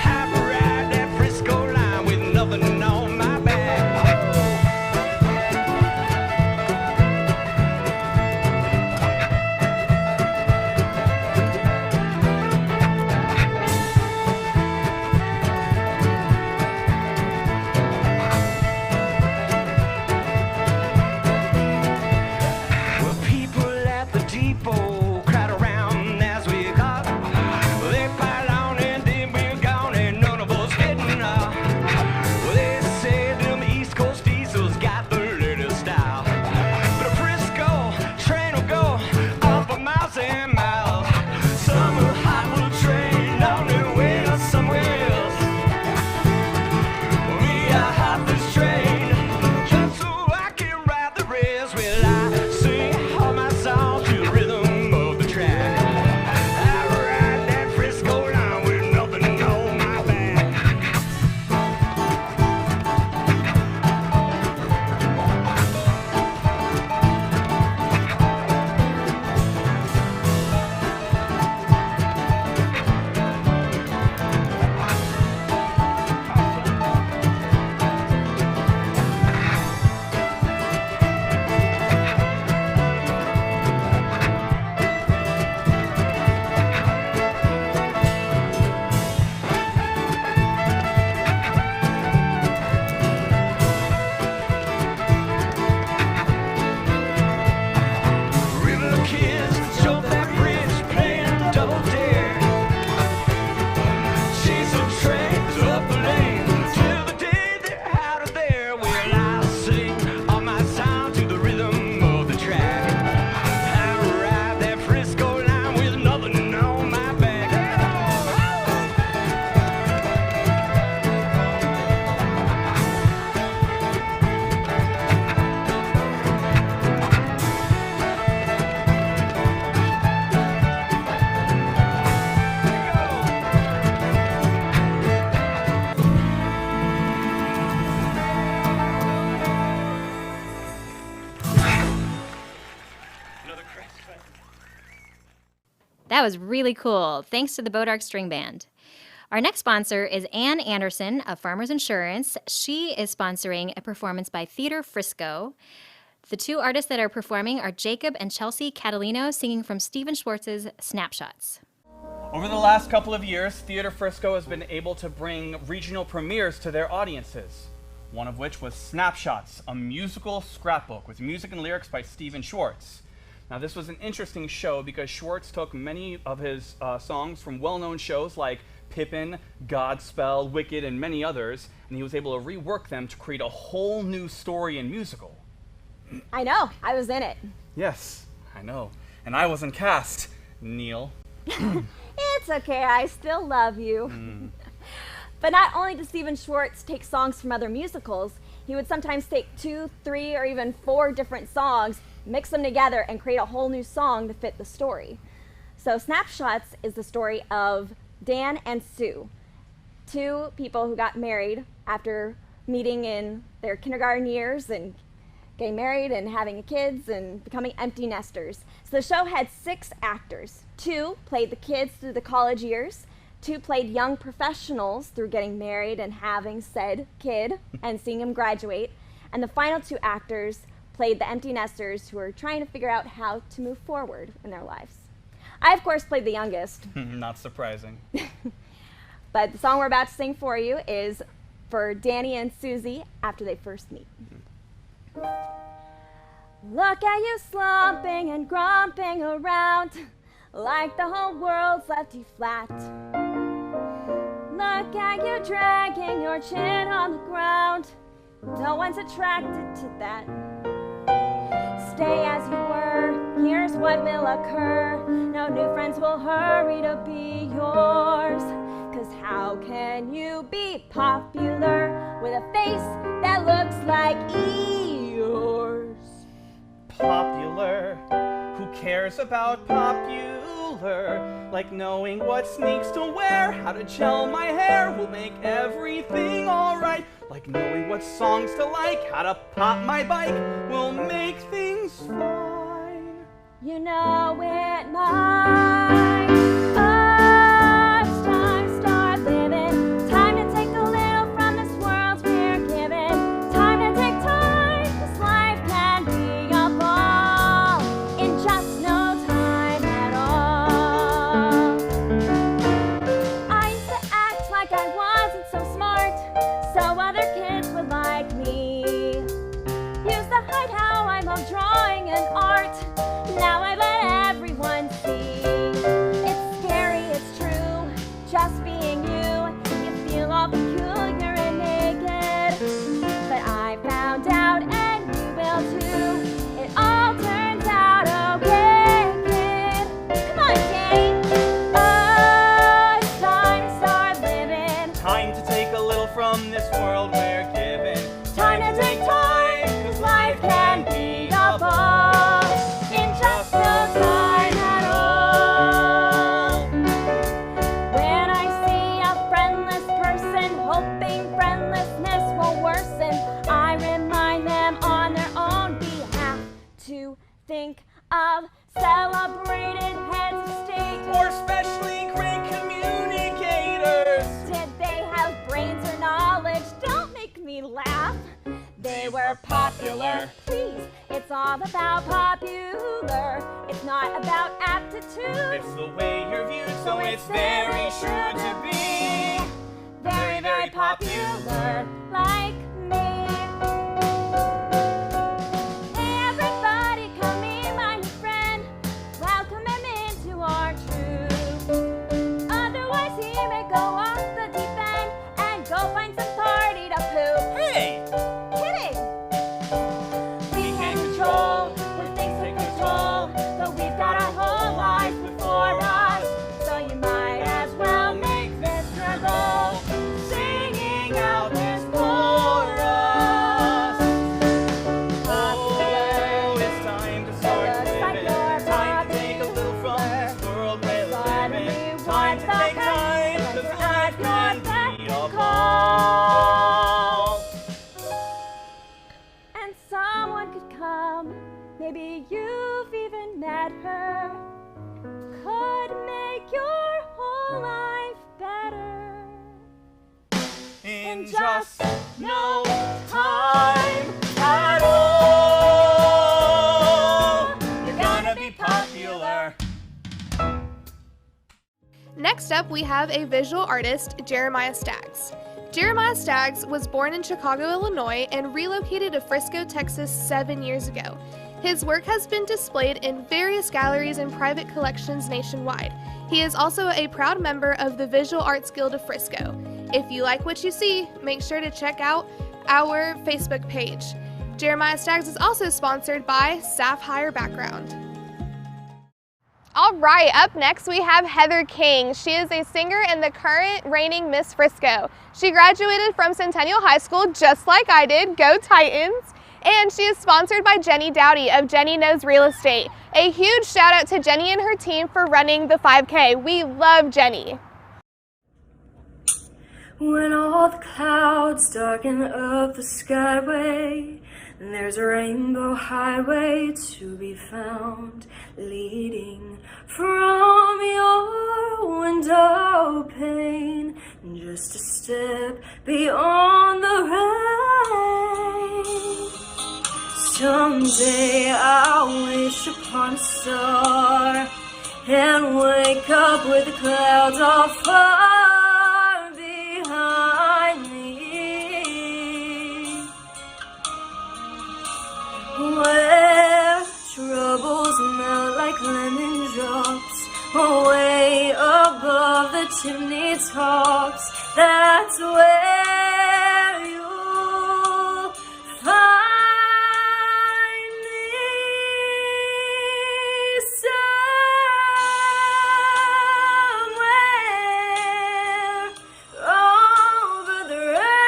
I ride that Frisco line with nothing on my back. That was really cool. Thanks to the Bodark String Band. Our next sponsor is Ann Anderson of Farmers Insurance. She is sponsoring a performance by Theater Frisco. The two artists that are performing are Jacob and Chelsea Catalino, singing from Stephen Schwartz's Snapshots. Over the last couple of years, Theater Frisco has been able to bring regional premieres to their audiences, one of which was Snapshots, a musical scrapbook with music and lyrics by Stephen Schwartz. Now, this was an interesting show because Schwartz took many of his songs from well-known shows like Pippin, Godspell, Wicked, and many others, and he was able to rework them to create a whole new story and musical. I know, I was in it. Yes, I know. And I wasn't cast, Neil. It's okay, I still love you. But not only does Stephen Schwartz take songs from other musicals, he would sometimes take 2, 3, or even 4 different songs, mix them together, and create a whole new song to fit the story. So Snapshots is the story of Dan and Sue, 2 people who got married after meeting in their kindergarten years and getting married and having kids and becoming empty nesters. So the show had 6 actors. 2 played the kids through the college years, 2 played young professionals through getting married and having said kid and seeing him graduate, and the final 2 actors played the empty nesters who were trying to figure out how to move forward in their lives. I, of course, played the youngest. Not surprising. But the song we're about to sing for you is for Danny and Susie after they first meet. Look at you slumping and grumping around like the whole world's left you flat. Look at you dragging your chin on the ground. No one's attracted to that. Stay as you were, here's what will occur. No new friends will hurry to be yours. 'Cause how can you be popular with a face that looks like yours? Popular? Who cares about popular? Like knowing what sneaks to wear, how to gel my hair will make everything alright. Like knowing what songs to like, how to pop my bike will make things fine. You know it might. Oh, it's time to start living. Time to take a little from this world we're given. Time to take time, 'cause life can be a ball in just no time at all. I used to act like I wasn't so smart, so other kids would like me. Used to hide how I love drawing and art. Now I let everyone see. It's scary, it's true, just being you. You feel all peculiar and naked. But I found out, and you will too. It all turns out okay, kid. Come on, Danny. Oh, it's time to start living. Time to take a little from this world we're given. Time to take time, 'cause life can be a ball in just no time at all. When I see a friendless person hoping friendlessness will worsen, I remind them on their own behalf to think of celebrated heads of state. Or especially great communicators. Did they have brains or knowledge? Don't make me laugh. They were popular. Please, it's all about popular. It's not about aptitude. It's the way you're viewed, so it's very sure to be Very, very popular, like me. Hey everybody, come meet my new friend. Welcome him into our troop. Otherwise he may go off the deep end and go find some party to poop. Hey! Kidding! We can't control when things take control, but we've got our whole lives before us. So you might as well make this your goal, singing out this chorus. Oh, it's time to start Looks like living. you're Time to take a little from this world we're Suddenly living. one Time to take thought time, comes, 'cause and life your eyes can be a not ball. And someone could come, maybe you've even met her. could make your whole life better. In just no time at all, you're gonna be popular. Next up, we have a visual artist, Jeremiah Staggs. Jeremiah Staggs was born in Chicago, Illinois, and relocated to Frisco, Texas 7 years ago. His work has been displayed in various galleries and private collections nationwide. He is also a proud member of the Visual Arts Guild of Frisco. If you like what you see, make sure to check out our Facebook page. Jeremiah Staggs is also sponsored by Sapphire Background. All right, up next we have Heather King. She is a singer and the current reigning Miss Frisco. She graduated from Centennial High School just like I did, go Titans, and she is sponsored by Jenny Dowdy of Jenny Knows Real Estate. A huge shout out to Jenny and her team for running the 5K. We love Jenny. When all the clouds darken up the skyway, there's a rainbow highway to be found, leading from your window pane, just a step beyond the rain. Someday I'll wish upon a star and wake up with the clouds all far behind me. Where troubles melt like lemon drops away above the chimney tops, that's where you'll find me. Somewhere over the rainbow,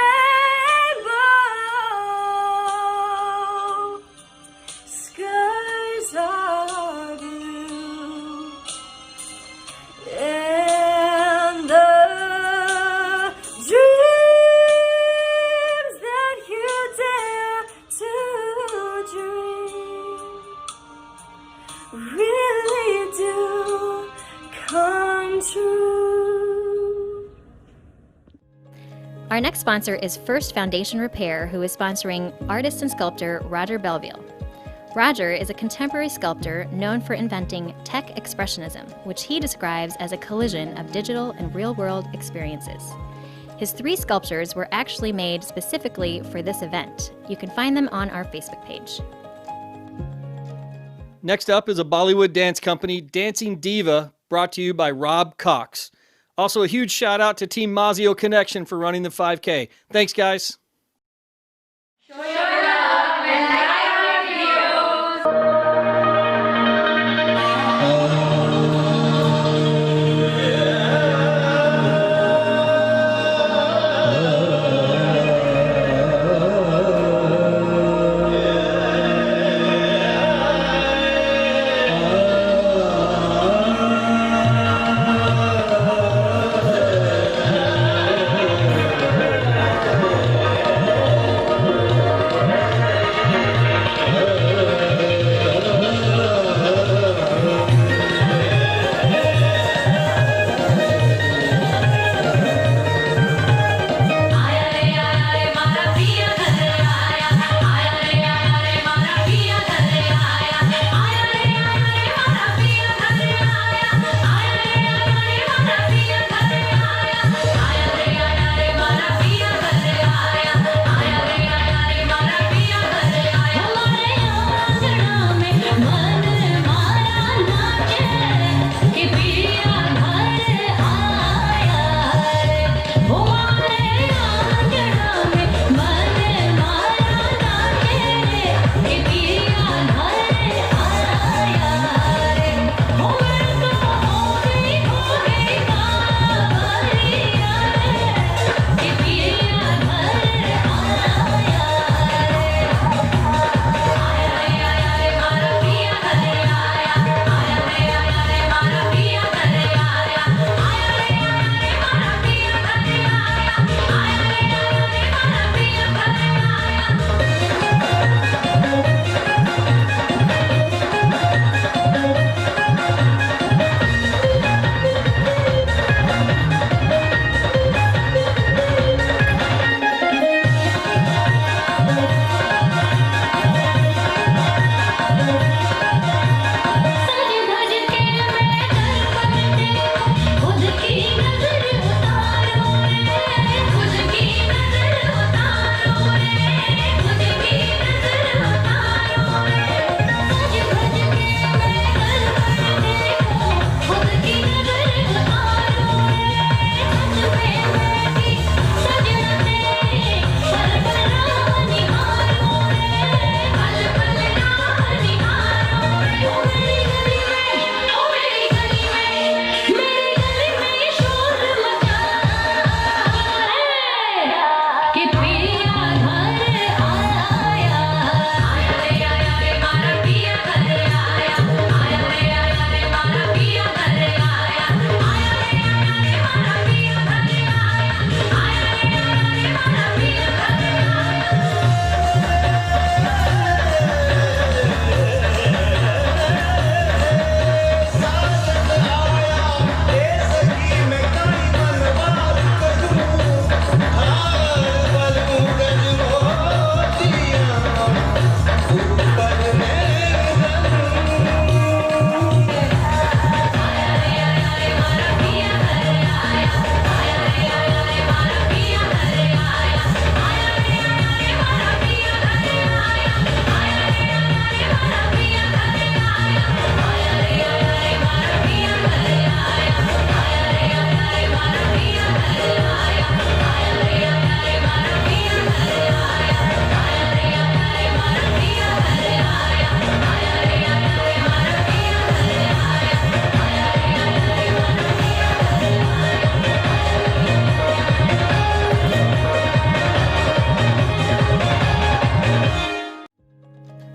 skies are blue, and the dreams that you dare to dream really do come true. Our next sponsor is First Foundation Repair, who is sponsoring artist and sculptor Roger Belleville. Roger is a contemporary sculptor known for inventing tech expressionism, which he describes as a collision of digital and real-world experiences. His 3 sculptures were actually made specifically for this event. You can find them on our Facebook page. Next up is a Bollywood dance company, Dancing Diva, brought to you by Rob Cox. Also a huge shout out to Team Mazio Connection for running the 5K. Thanks, guys.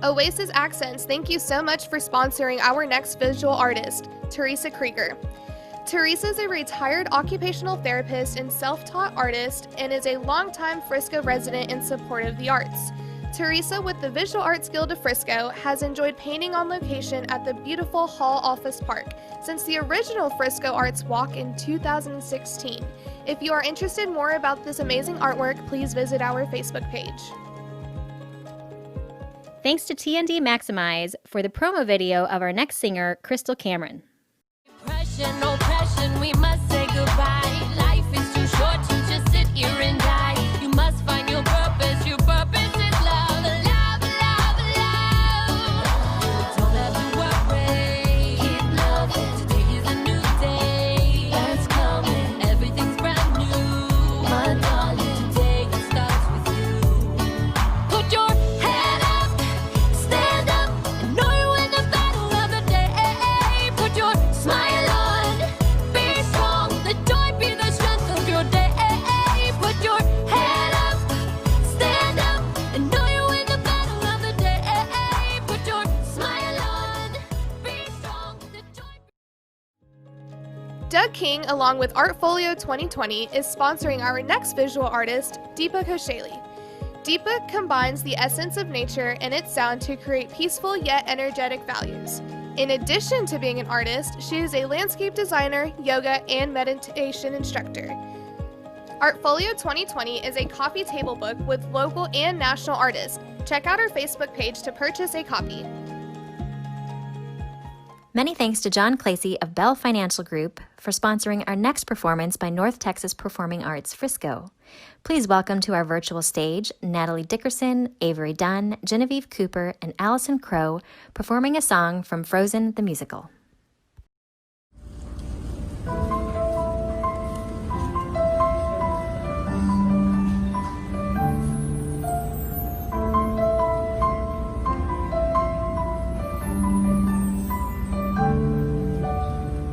Oasis Accents, thank you so much for sponsoring our next visual artist, Teresa Krieger. Teresa is a retired occupational therapist and self-taught artist and is a longtime Frisco resident in support of the arts. Teresa, with the Visual Arts Guild of Frisco, has enjoyed painting on location at the beautiful Hall Office Park since the original Frisco Arts Walk in 2016. If you are interested more about this amazing artwork, please visit our Facebook page. Thanks to TND Maximize for the promo video of our next singer, Crystal Cameron. Oppression, oppression, we must say goodbye. Life is too short to just sit here and die. You must find your purpose. Your purpose is love, love, love, love. Don't ever worry. Keep loving. Today is a new day. That's coming. Everything's brand new. My darling, today it starts with you. Put your head up, stand up, and know you win the battle of the day. Put your smile on, be strong, let joy be the strength of your day. Put your head up, stand up, and know you win the battle of the day. Put your smile on, be strong, let joy. Doug King, along with Artfolio 2020, is sponsoring our next visual artist, Deepa Koshali. Deepa combines the essence of nature and its sound to create peaceful yet energetic values. In addition to being an artist, she is a landscape designer, yoga, and meditation instructor. Artfolio 2020 is a coffee table book with local and national artists. Check out our Facebook page to purchase a copy. Many thanks to John Clacy of Bell Financial Group for sponsoring our next performance by North Texas Performing Arts Frisco. Please welcome to our virtual stage Natalie Dickerson, Avery Dunn, Genevieve Cooper, and Allison Crow performing a song from Frozen the Musical.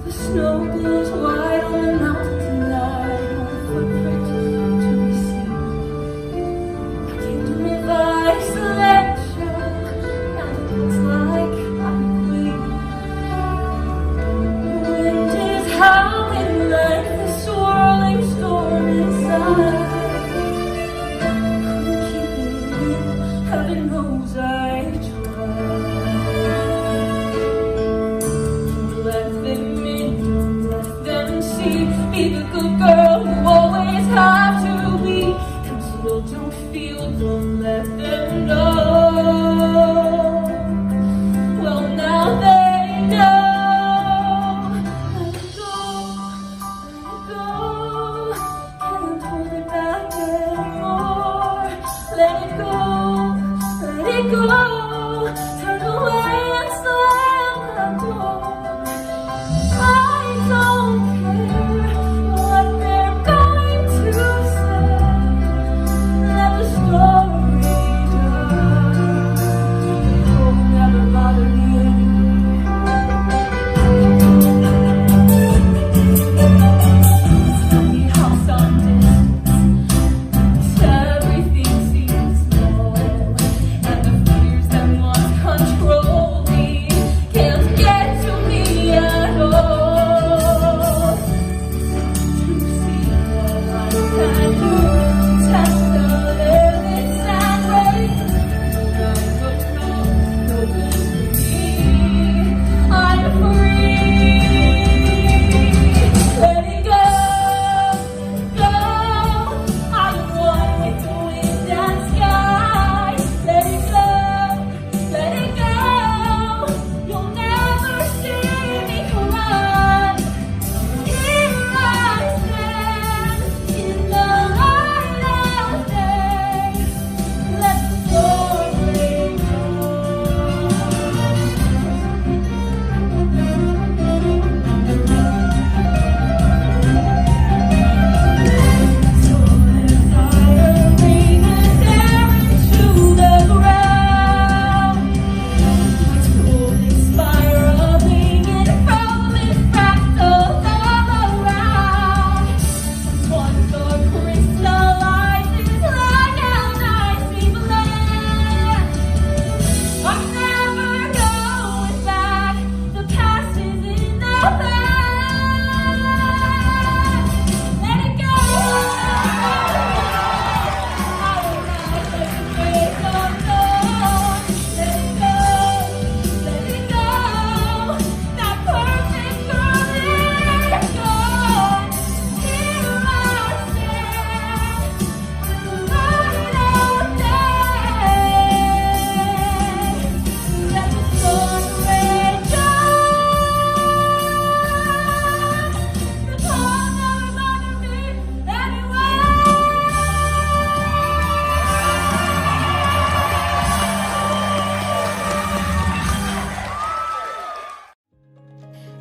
The snow glows white on the mountain tonight, no footprint to be seen. A kingdom of isolation, and it looks like I'm clean. The wind is howling like the swirling storm inside. Couldn't keep it in, heaven knows I tried. Let them in, let them see. Be the good girl you always have to be. Until don't feel, don't let them know. Well, now they know. Let it go, can't hold it back anymore. Let it go, turn away and slam that door. I don't care what they're going to say. Let the story die. It'll never bother me anymore. The house on distance, everything seems small, and the fears that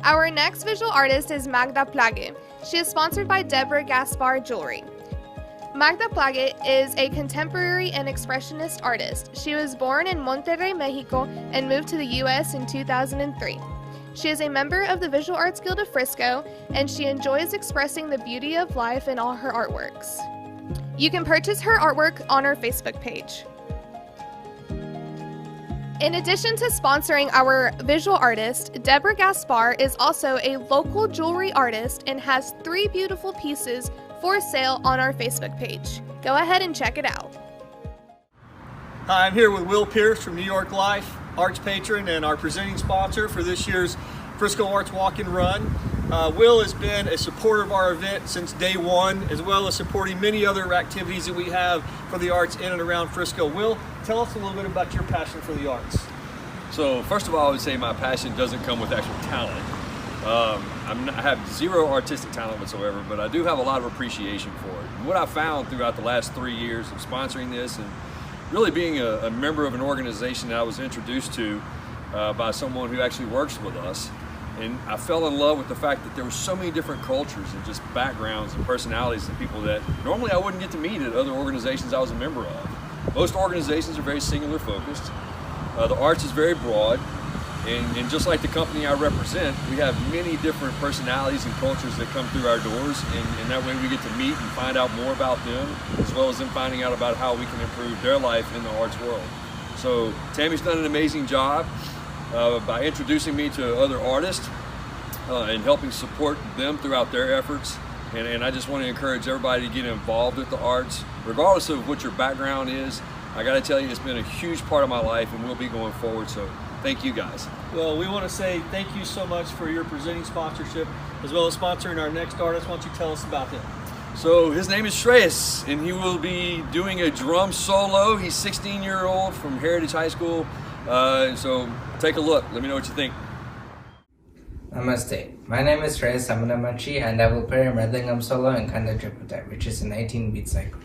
Our next visual artist is Magda Plage. She is sponsored by Deborah Gaspar Jewelry. Magda Plage is a contemporary and expressionist artist. She was born in Monterrey, Mexico, and moved to the U.S. in 2003. She is a member of the Visual Arts Guild of Frisco, and she enjoys expressing the beauty of life in all her artworks. You can purchase her artwork on her Facebook page. In addition to sponsoring our visual artist, Deborah Gaspar is also a local jewelry artist and has 3 beautiful pieces for sale on our Facebook page. Go ahead and check it out. Hi, I'm here with Will Pierce from New York Life, arts patron and our presenting sponsor for this year's Frisco Arts Walk and Run. Will has been a supporter of our event since day one, as well as supporting many other activities that we have for the arts in and around Frisco. Will, tell us a little bit about your passion for the arts. So first of all, I would say my passion doesn't come with actual talent. I have zero artistic talent whatsoever, but I do have a lot of appreciation for it. And what I found throughout the last 3 years of sponsoring this and really being a member of an organization that I was introduced to by someone who actually works with us, and I fell in love with the fact that there were so many different cultures and just backgrounds and personalities and people that normally I wouldn't get to meet at other organizations I was a member of. Most organizations are very singular focused. The arts is very broad. And just like the company I represent, we have many different personalities and cultures that come through our doors, and that way we get to meet and find out more about them, as well as them finding out about how we can improve their life in the arts world. So Tammy's done an amazing job by introducing me to other artists and helping support them throughout their efforts. And I just want to encourage everybody to get involved with the arts, regardless of what your background is. I got to tell you, it's been a huge part of my life and will be going forward. So thank you guys. Well, we want to say thank you so much for your presenting sponsorship, as well as sponsoring our next artist. Why don't you tell us about him? So his name is Shreyas, and he will be doing a drum solo. He's 16-year-old from Heritage High School. So take a look. Let me know what you think. Namaste. My name is Shreyas Samanamachi, and I will play a Mridangam solo in Khanda Triputai, which is an 18-beat cycle.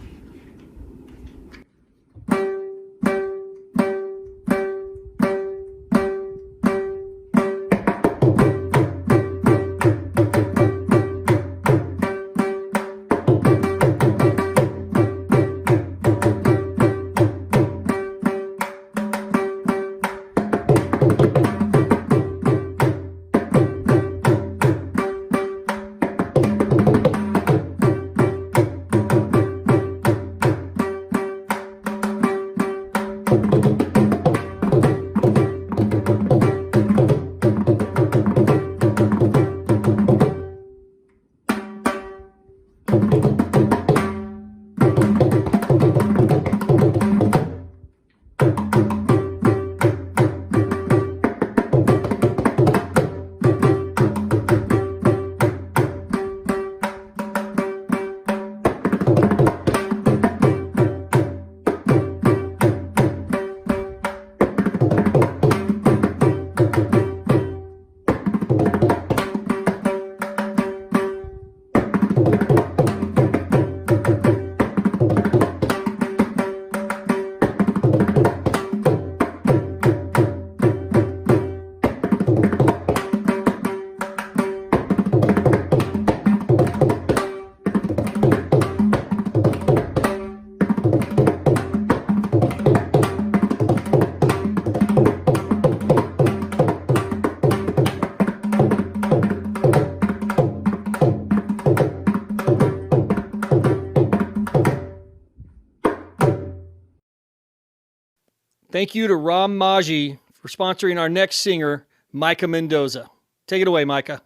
Thank you to Ram Maji for sponsoring our next singer, Micah Mendoza. Take it away, Micah.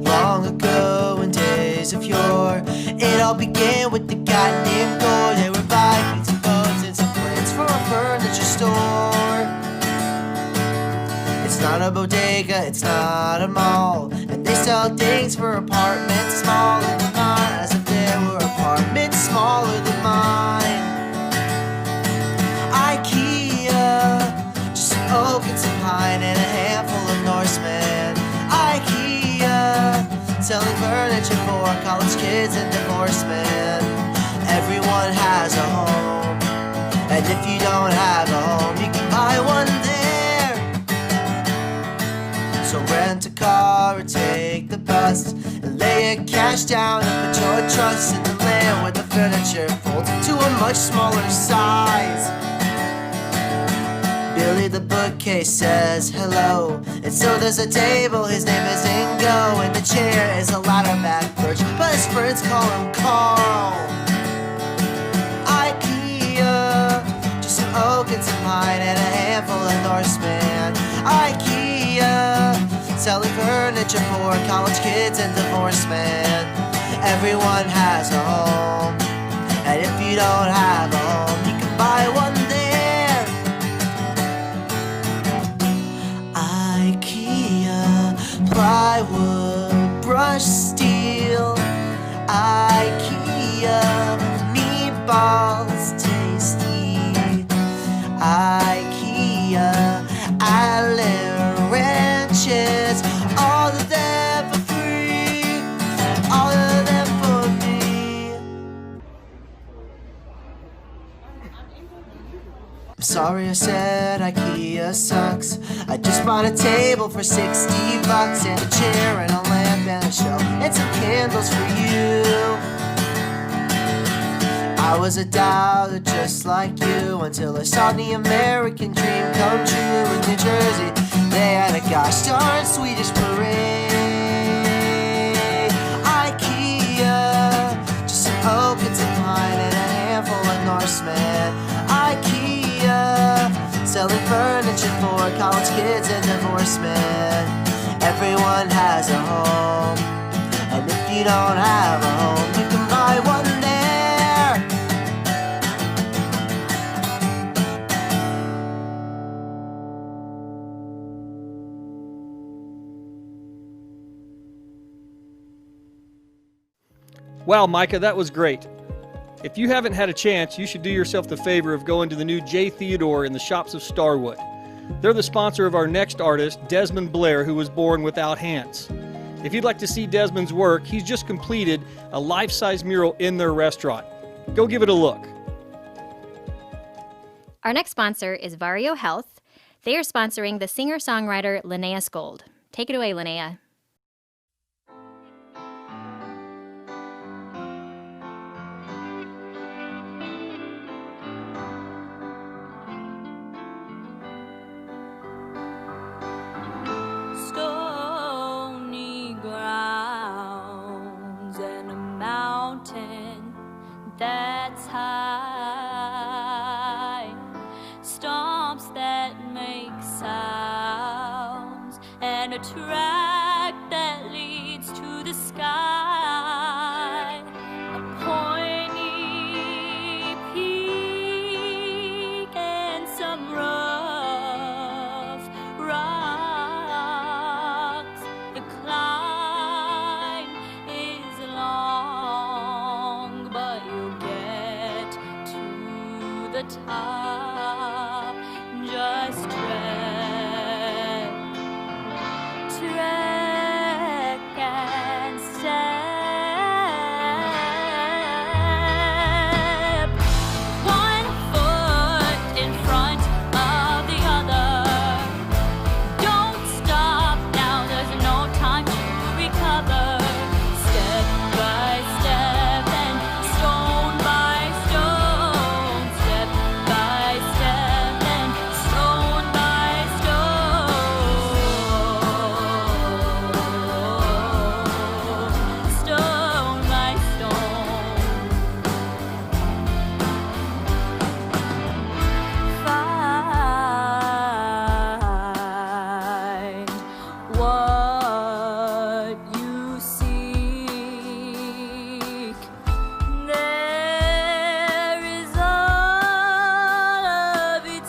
Long ago in days of yore, it all began with the guy named Gore. There were Vikings and boats and some plans for a furniture store. It's not a bodega, it's not a mall, and they sell things for apartments smaller than mine, as if there were apartments smaller than mine. IKEA, just some oak and some pine and a handful of Norsemen. IKEA, selling furniture for college kids and divorced men. Everyone has a home, and if you don't have a home, you can buy one there. So rent a car or take the bus and lay your cash down and put your trust in the land where the furniture folds to a much smaller size. Billy the bookcase says hello, and so there's a table, his name is Ingo, and the chair is a ladder back perch, but his friends call him Carl. IKEA, just some oak and some pine and a handful of Norseman. IKEA, selling furniture for college kids and divorced men. Everyone has a home, and if you don't have a home, you can buy one there. IKEA, plywood, brush steel. IKEA, meatballs tasty. IKEA, Allen wrenches, all of them for free, all of them for me. I'm sorry I said IKEA sucks. I just bought a table for $60 and a chair and a lamp and a shelf and some candles for you. I was a dollar just like you until I saw the American dream come true in New Jersey. They had a gosh darn Swedish parade. IKEA, just some oak and some pine and a handful of Norsemen. IKEA, selling furniture for college kids and divorced men. Everyone has a home, and if you don't have a home, you can buy one there. Wow, Micah, that was great. If you haven't had a chance, you should do yourself the favor of going to the new J. Theodore in the shops of Starwood. They're the sponsor of our next artist, Desmond Blair, who was born without hands. If you'd like to see Desmond's work, he's just completed a life-size mural in their restaurant. Go give it a look. Our next sponsor is Vario Health. They are sponsoring the singer-songwriter Linnea Skold. Take it away, Linnea. Stony grounds and a mountain that's high, stomps that make sounds, and a track that leads to the sky. A pointy peak and some rough rocks. The climb is long, but you'll get to the top. Just trek and step. One foot in front of the other. Don't stop now, there's no time to recover. Step by step and stone by stone. Step by step and stone by stone. Stone by stone. Find what you seek. There is all of eternity.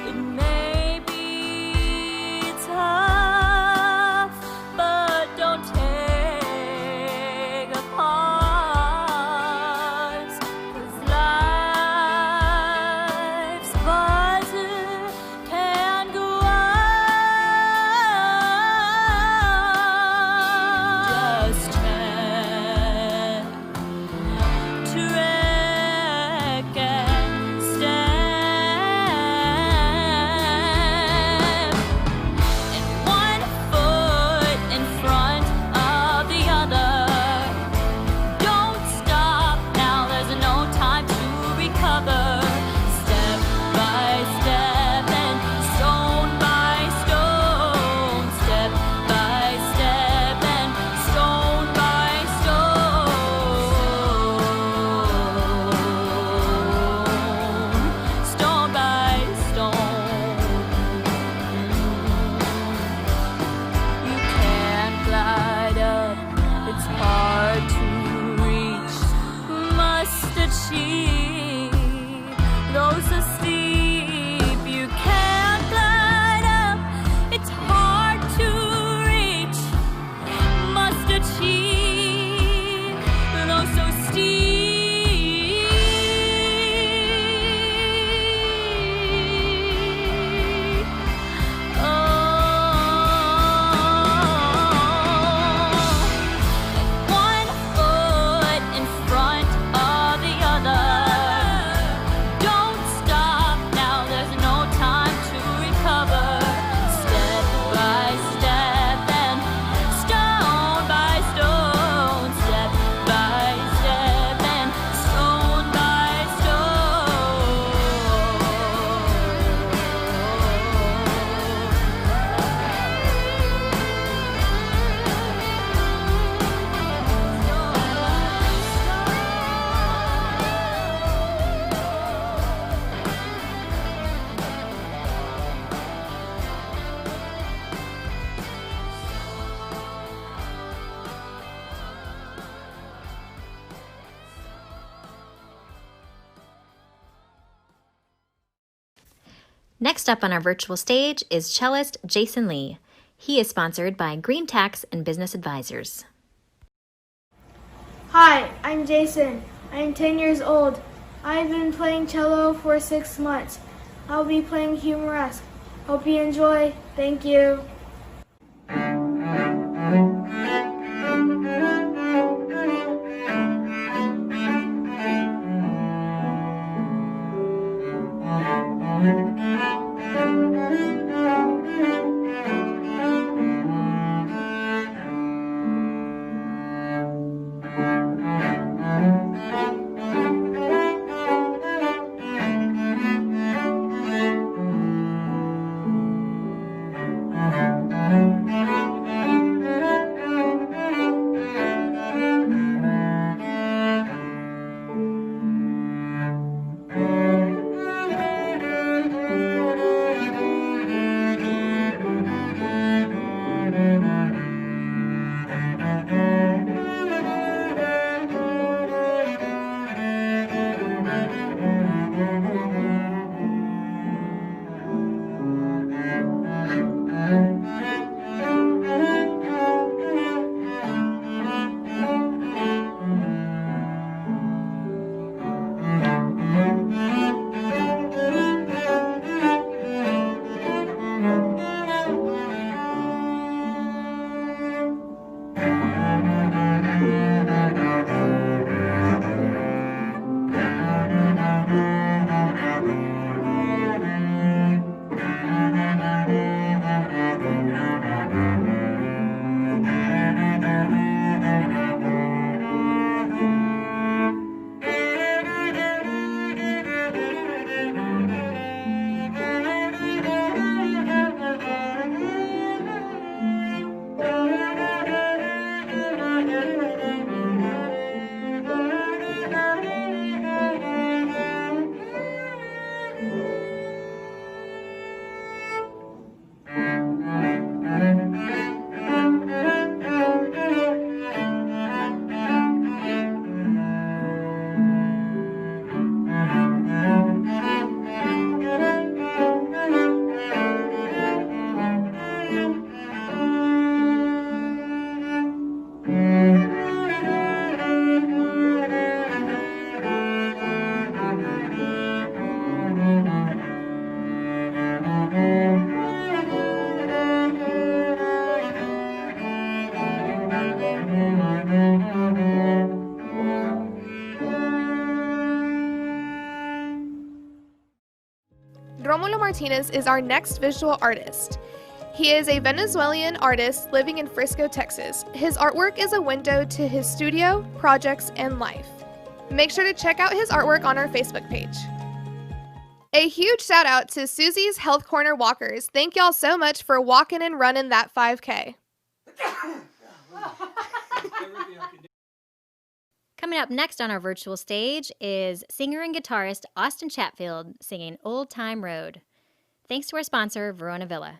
It may be tough, but don't take a pause, 'cause life's buzzer can go on Next up on our virtual stage is cellist Jason Lee. He is sponsored by Green Tax and Business Advisors. Hi, I'm Jason. I'm 10 years old. I've been playing cello for 6 months. I'll be playing Humoresque. Hope you enjoy. Thank you. Romulo Martinez is our next visual artist. He is a Venezuelan artist living in Frisco, Texas. His artwork is a window to his studio, projects, and life. Make sure to check out his artwork on our Facebook page. A huge shout out to Susie's Health Corner Walkers. Thank y'all so much for walking and running that 5K. Coming up next on our virtual stage is singer and guitarist Austin Chatfield singing Old Time Road. Thanks to our sponsor, Verona Villa.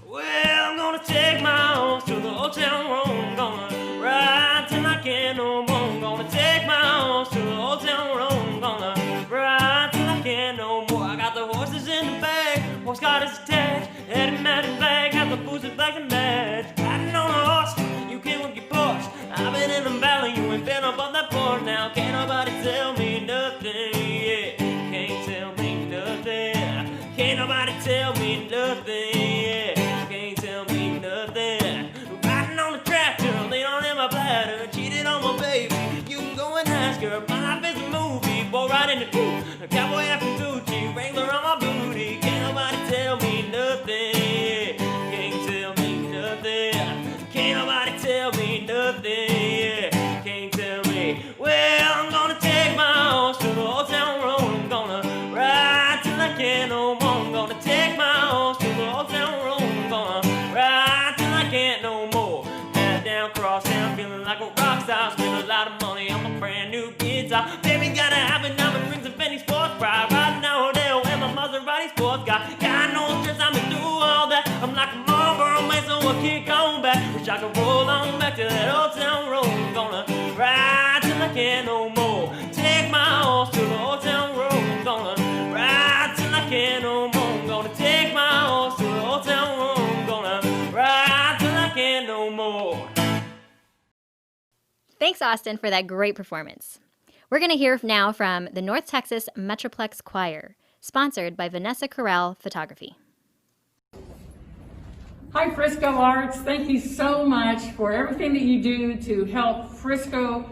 Well, I'm gonna take my horse to the old town road. Gonna ride till I can't no more. Gonna take my horse to the old town road. Gonna ride till I can't no more. I got the horses in the bag, horse got his attached. Headed mad and bag, have the boots and black and badge. Riding on a horse, you can't look your Porsche. I've been in the valley, you ain't been up on that board. Now can't nobody tell me nothing, yeah. Can't tell me nothing. Can't nobody tell me nothing, yeah. Can't tell me nothing. Riding on the tractor, lean on in my bladder, cheated on my baby. You can go and ask her. My life is a movie, boy riding the coupe, a cowboy after Gucci, Wrangler on my booty. Can't nobody tell me nothing, yeah. Can't tell me nothing. Can't nobody tell me nothing, yeah. Can't tell me. Well, I'm gonna take my horse to the old town road. I'm gonna ride till I can't no more. I'm gonna take my horse to the old town road. I'm gonna ride till I can't no more. Head down, cross town, feeling like a rock star. Spend a lot of money on my brand new guitar. Baby, gotta have it, diamond rings and Benny sports bra. Riding down Rodeo and my Maserati sports car. Got no stress, I'm through all that. I'm like a Marlboro man, so I kick on back. Wish I could roll on back to that old town road. I'm gonna ride till I can't no more. Take my horse to the old town road. I'm gonna ride Thanks, Austin, for that great performance. We're going to hear now from the North Texas Metroplex Choir, sponsored by Vanessa Corral Photography. Hi, Frisco Arts. Thank you so much for everything that you do to help Frisco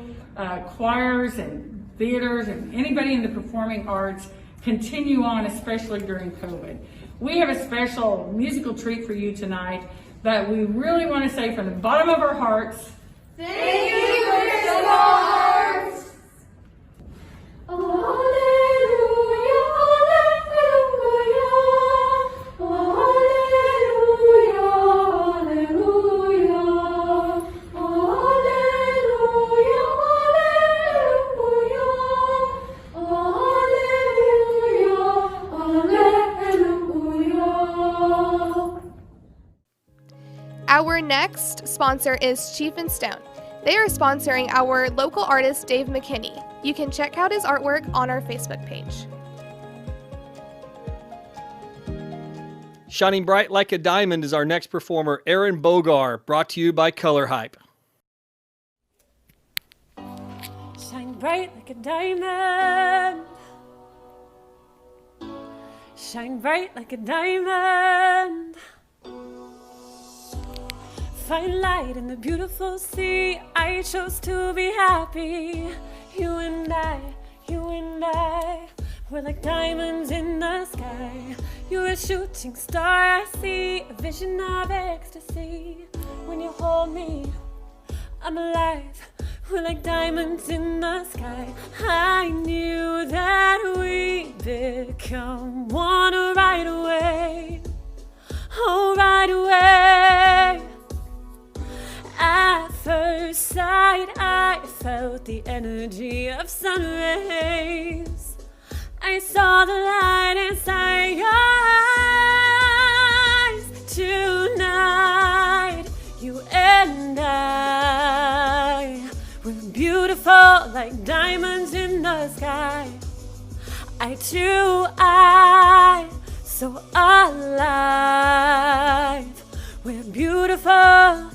choirs and theaters and anybody in the performing arts continue on, especially during COVID. We have a special musical treat for you tonight that we really want to say from the bottom of our hearts. Thank you, Frisco Arts! Our next sponsor is Chief and Stone. They are sponsoring our local artist, Dave McKinney. You can check out his artwork on our Facebook page. Shining bright like a diamond is our next performer, Aaron Bogar, brought to you by Color Hype. Shine bright like a diamond. Shine bright like a diamond. Find light in the beautiful sea. I chose to be happy. You and I, we're like diamonds in the sky. You're a shooting star I see, a vision of ecstasy. When you hold me, I'm alive. We're like diamonds in the sky. I knew that we'd become one right away. Oh, right away. At first sight, I felt the energy of sun rays. I saw the light inside your eyes. Tonight, you and I, we're beautiful like diamonds in the sky. Eye to eye, so alive. We're beautiful.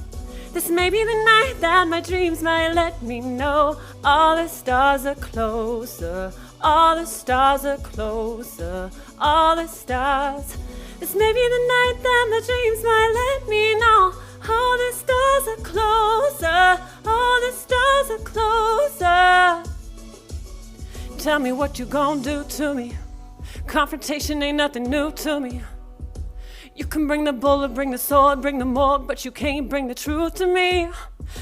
This may be the night that my dreams might let me know. All the stars are closer. All the stars are closer. All the stars. This may be the night that my dreams might let me know. All the stars are closer. All the stars are closer. Tell me what you gonna do to me. Confrontation ain't nothing new to me. You can bring the bullet, bring the sword, bring the morgue, but you can't bring the truth to me.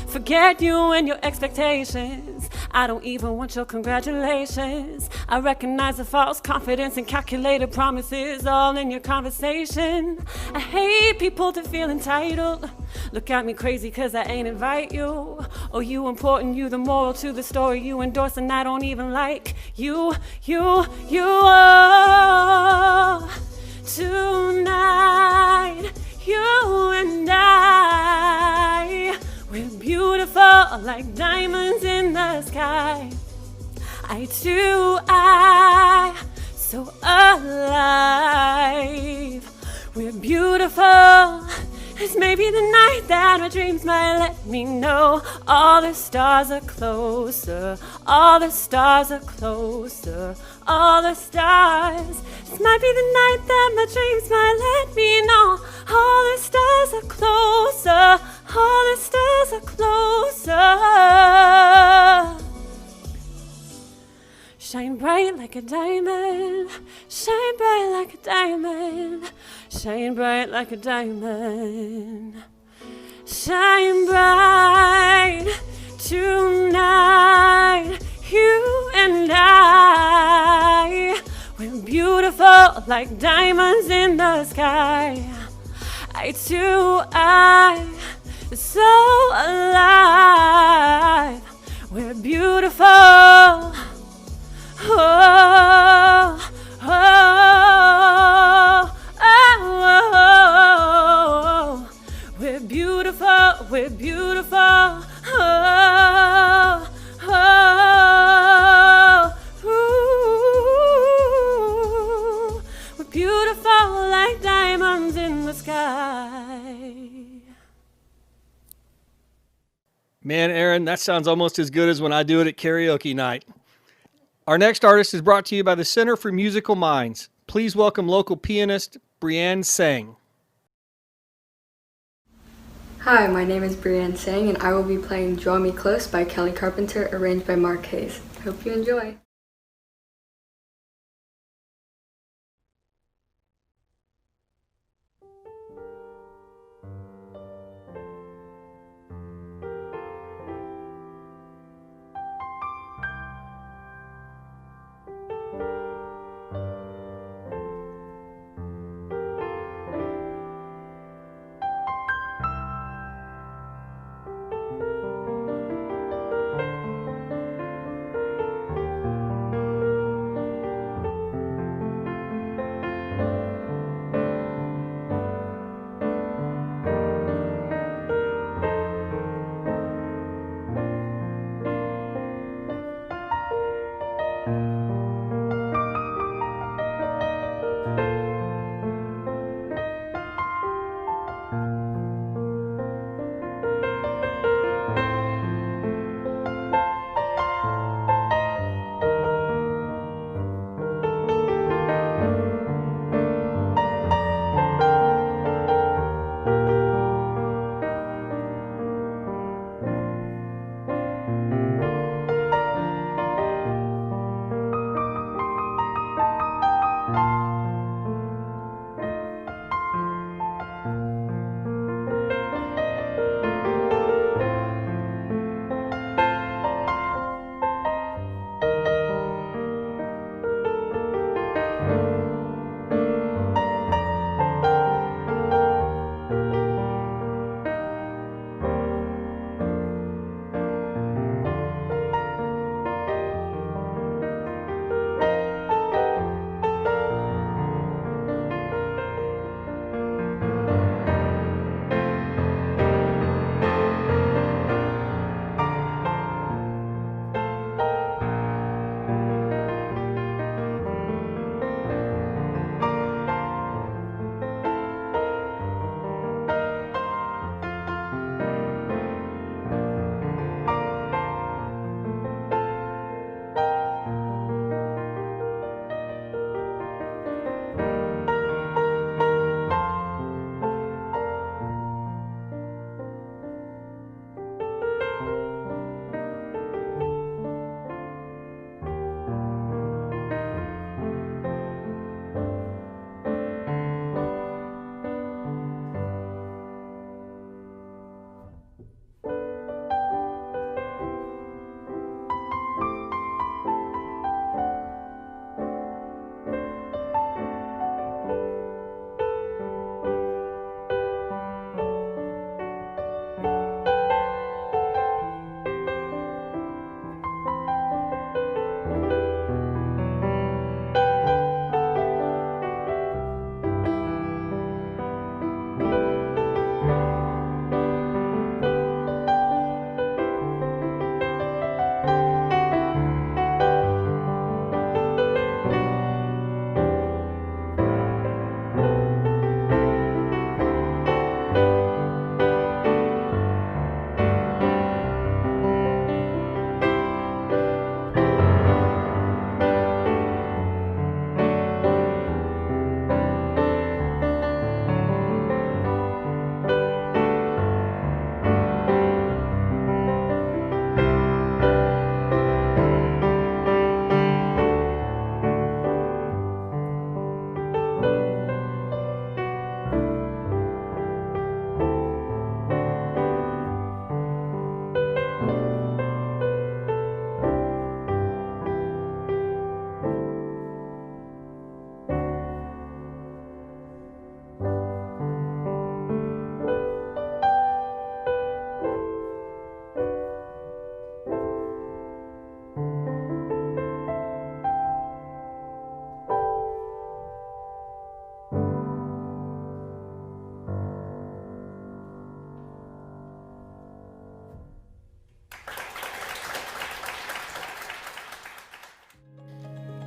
Forget you and your expectations. I don't even want your congratulations. I recognize the false confidence and calculated promises all in your conversation. I hate people to feel entitled. Look at me crazy cause I ain't invite you. Oh, you important, you the moral to the story you endorse, and I don't even like you. Tonight, you and I, we're beautiful like diamonds in the sky. Eye to eye, so alive. We're beautiful. This may be the night that my dreams might let me know. All the stars are closer. All the stars are closer. All the stars. This might be the night that my dreams might let me know. All the stars are closer. All the stars are closer. Shine bright like a diamond. Shine bright like a diamond. Shine bright like a diamond. Shine bright tonight. You and I, we're beautiful like diamonds in the sky. Eye to eye, so alive. We're beautiful. Oh, oh, oh, oh, we're beautiful, we're beautiful. Oh, oh, ooh, we're beautiful like diamonds in the sky. Man, Aaron, that sounds almost as good as when I do it at karaoke night. Our next artist is brought to you by the Center for Musical Minds. Please welcome local pianist Brianne Sang. Hi, my name is Brianne Sang, and I will be playing Draw Me Close by Kelly Carpenter, arranged by Mark Hayes. Hope you enjoy.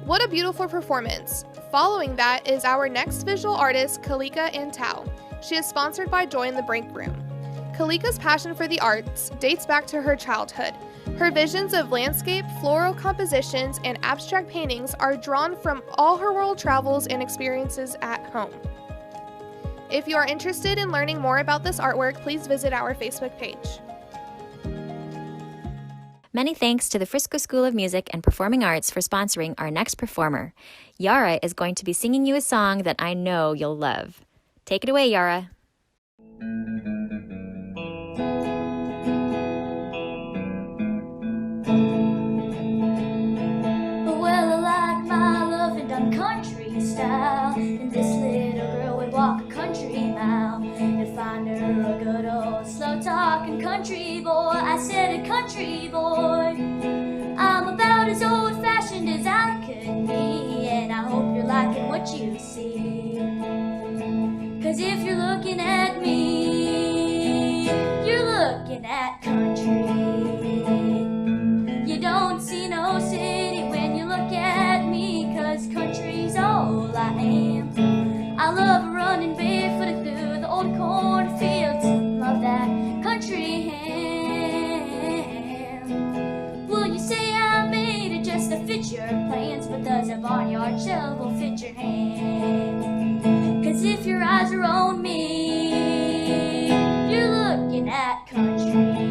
What a beautiful performance. Following that is our next visual artist, Kalika Antau. She is sponsored by Joy in the Break Room. Kalika's passion for the arts dates back to her childhood. Her visions of landscape, floral compositions, and abstract paintings are drawn from all her world travels and experiences at home. If you are interested in learning more about this artwork, please visit our Facebook page. Many thanks to the Frisco School of Music and Performing Arts for sponsoring our next performer. Yara is going to be singing you a song that I know you'll love. Take it away, Yara. Well, I like my love and done country style, and this little girl would walk a country mile to find her a good old slow talking country boy. I said a country boy. I'm about as old fashioned as I could be, and I hope you're liking what you see. 'Cause if you're looking at me, you're looking at country. You don't see no city when you look at me, 'cause country's all I am. I love running barefoot through the old cornfields, love that country ham. Well, you say I made it just to fit your plans, but does a barnyard shovel fit your hand? 'Cause if your eyes are on me, you're looking at country.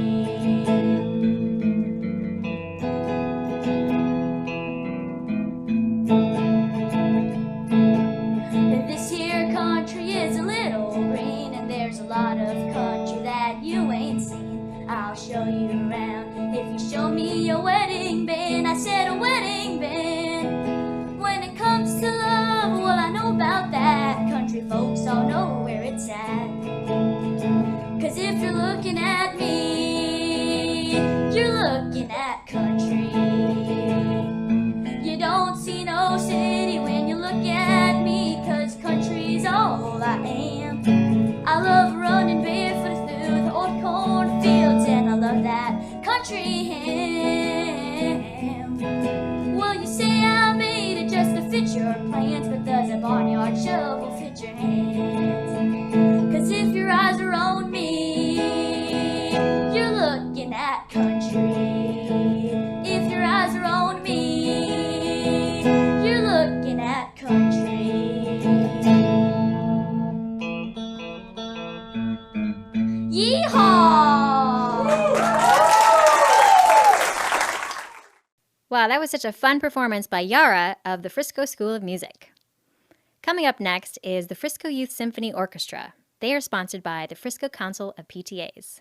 This here country is a little green, and there's a lot of country that you ain't seen. I'll show you around if you show me a wedding band. I said a wedding band. When it comes to love, well, I know about that. Country folks all know where it's at. 'Cause if you're looking at me, you're looking at country. You don't see no city when you look at me, 'cause country's all I am. I love running barefoot through the old cornfields, and I love that country ham. Well, you say I made it just to fit your plans, but does a barnyard shovel fit your hands? 'Cause if your eyes are on me, you're looking at country. If your eyes are on me, you're looking at country. Yeehaw! Wow, that was such a fun performance by Yara of the Frisco School of Music. Coming up next is the Frisco Youth Symphony Orchestra. They are sponsored by the Frisco Council of PTAs.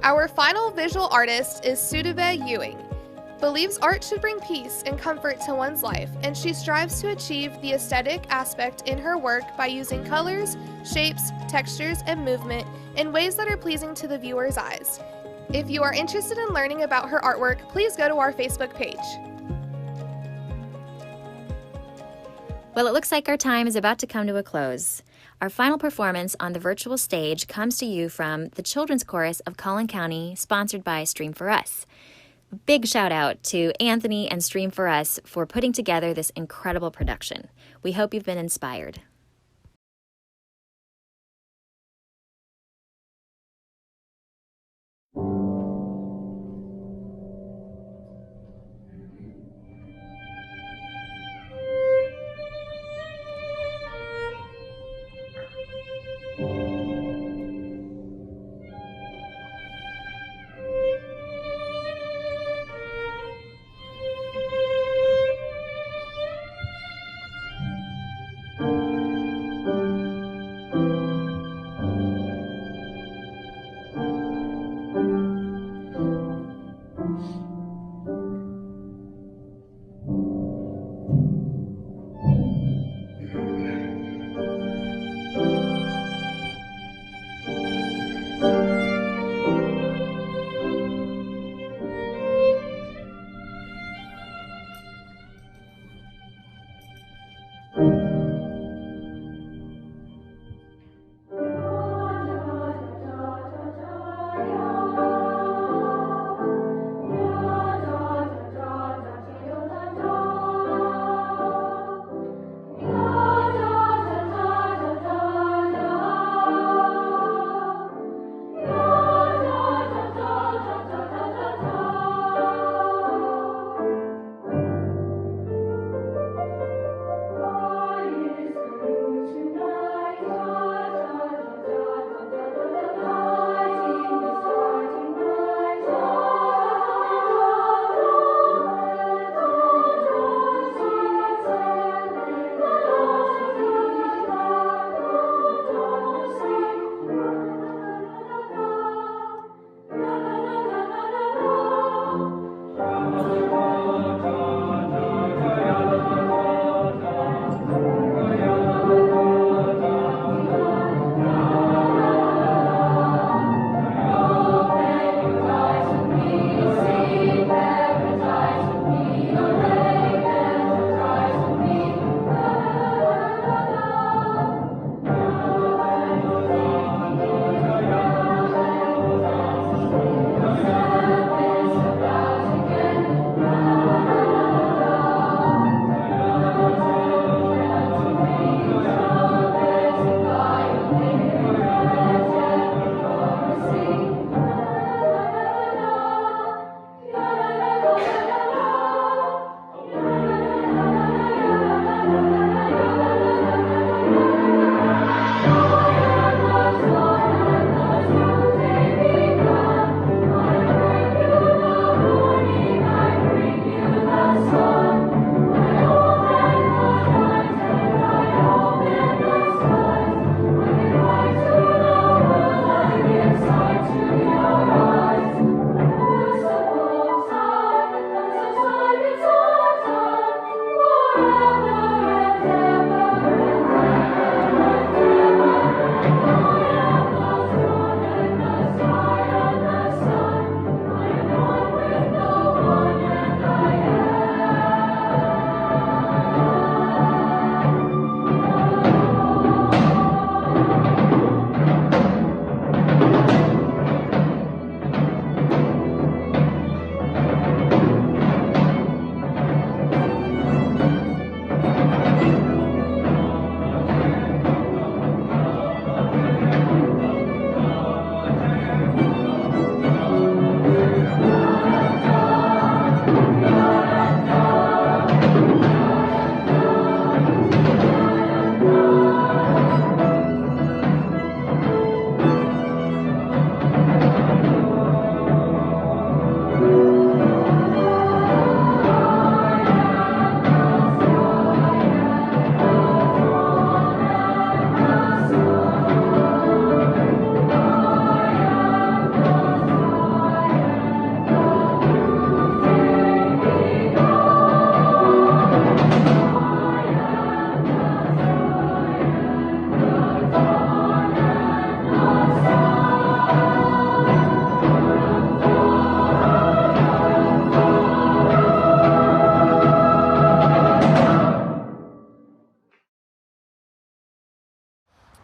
Our final visual artist is Sudave Ewing. Believes art should bring peace and comfort to one's life, and she strives to achieve the aesthetic aspect in her work by using colors, shapes, textures, and movement in ways that are pleasing to the viewer's eyes. If you are interested in learning about her artwork, please go to our Facebook page. Well, it looks like our time is about to come to a close. Our final performance on the virtual stage comes to you from the Children's Chorus of Collin County, sponsored by Stream for Us. Big shout out to Anthony and Stream for Us for putting together this incredible production. We hope you've been inspired.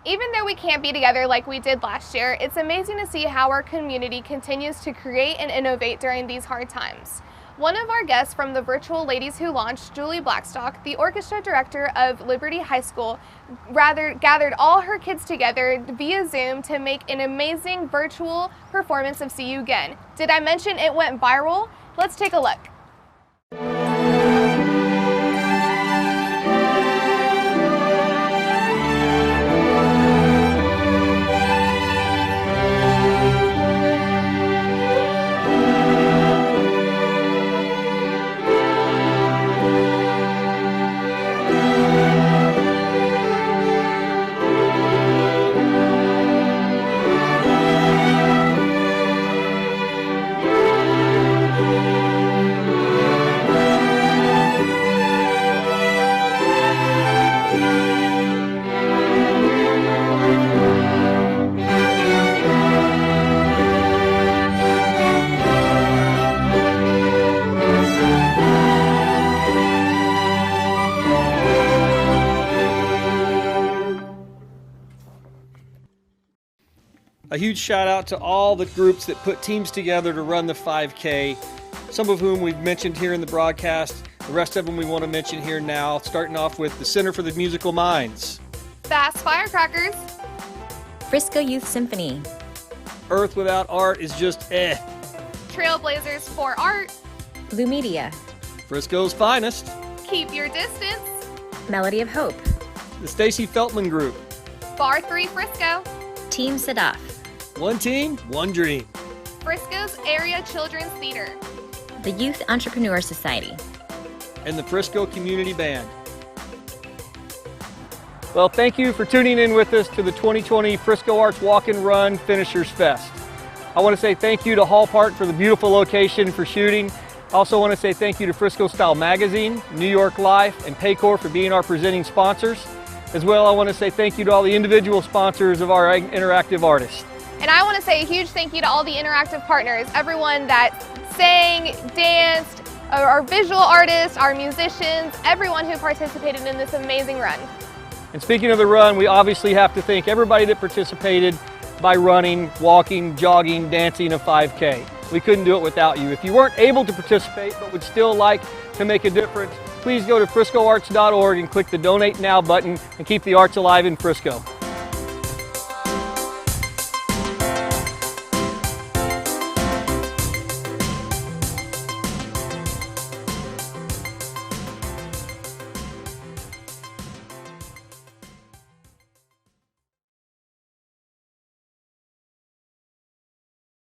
Even though we can't be together like we did last year, it's amazing to see how our community continues to create and innovate during these hard times. One of our guests from the virtual Ladies Who Launched, Julie Blackstock, the orchestra director of Liberty High School, gathered all her kids together via Zoom to make an amazing virtual performance of See You Again. Did I mention it went viral? Let's take a look. A huge shout out to all the groups that put teams together to run the 5K, some of whom we've mentioned here in the broadcast, the rest of them we want to mention here now, starting off with the Center for the Musical Minds, Fast Firecrackers, Frisco Youth Symphony, Earth Without Art is just Trailblazers for Art, Blue Media, Frisco's Finest, Keep Your Distance, Melody of Hope, the Stacy Feltman Group, Bar 3 Frisco, Team Sadaf, One Team, One Dream, Frisco's Area Children's Theater, the Youth Entrepreneur Society, and the Frisco Community Band. Well, thank you for tuning in with us to the 2020 Frisco Arts Walk and Run Finishers Fest. I want to say thank you to Hall Park for the beautiful location for shooting. I also want to say thank you to Frisco Style Magazine, New York Life, and Paycor for being our presenting sponsors. As well, I want to say thank you to all the individual sponsors of our interactive artists. And I want to say a huge thank you to all the interactive partners, everyone that sang, danced, our visual artists, our musicians, everyone who participated in this amazing run. And speaking of the run, we obviously have to thank everybody that participated by running, walking, jogging, dancing a 5K. We couldn't do it without you. If you weren't able to participate but would still like to make a difference, please go to friscoarts.org and click the Donate Now button and keep the arts alive in Frisco.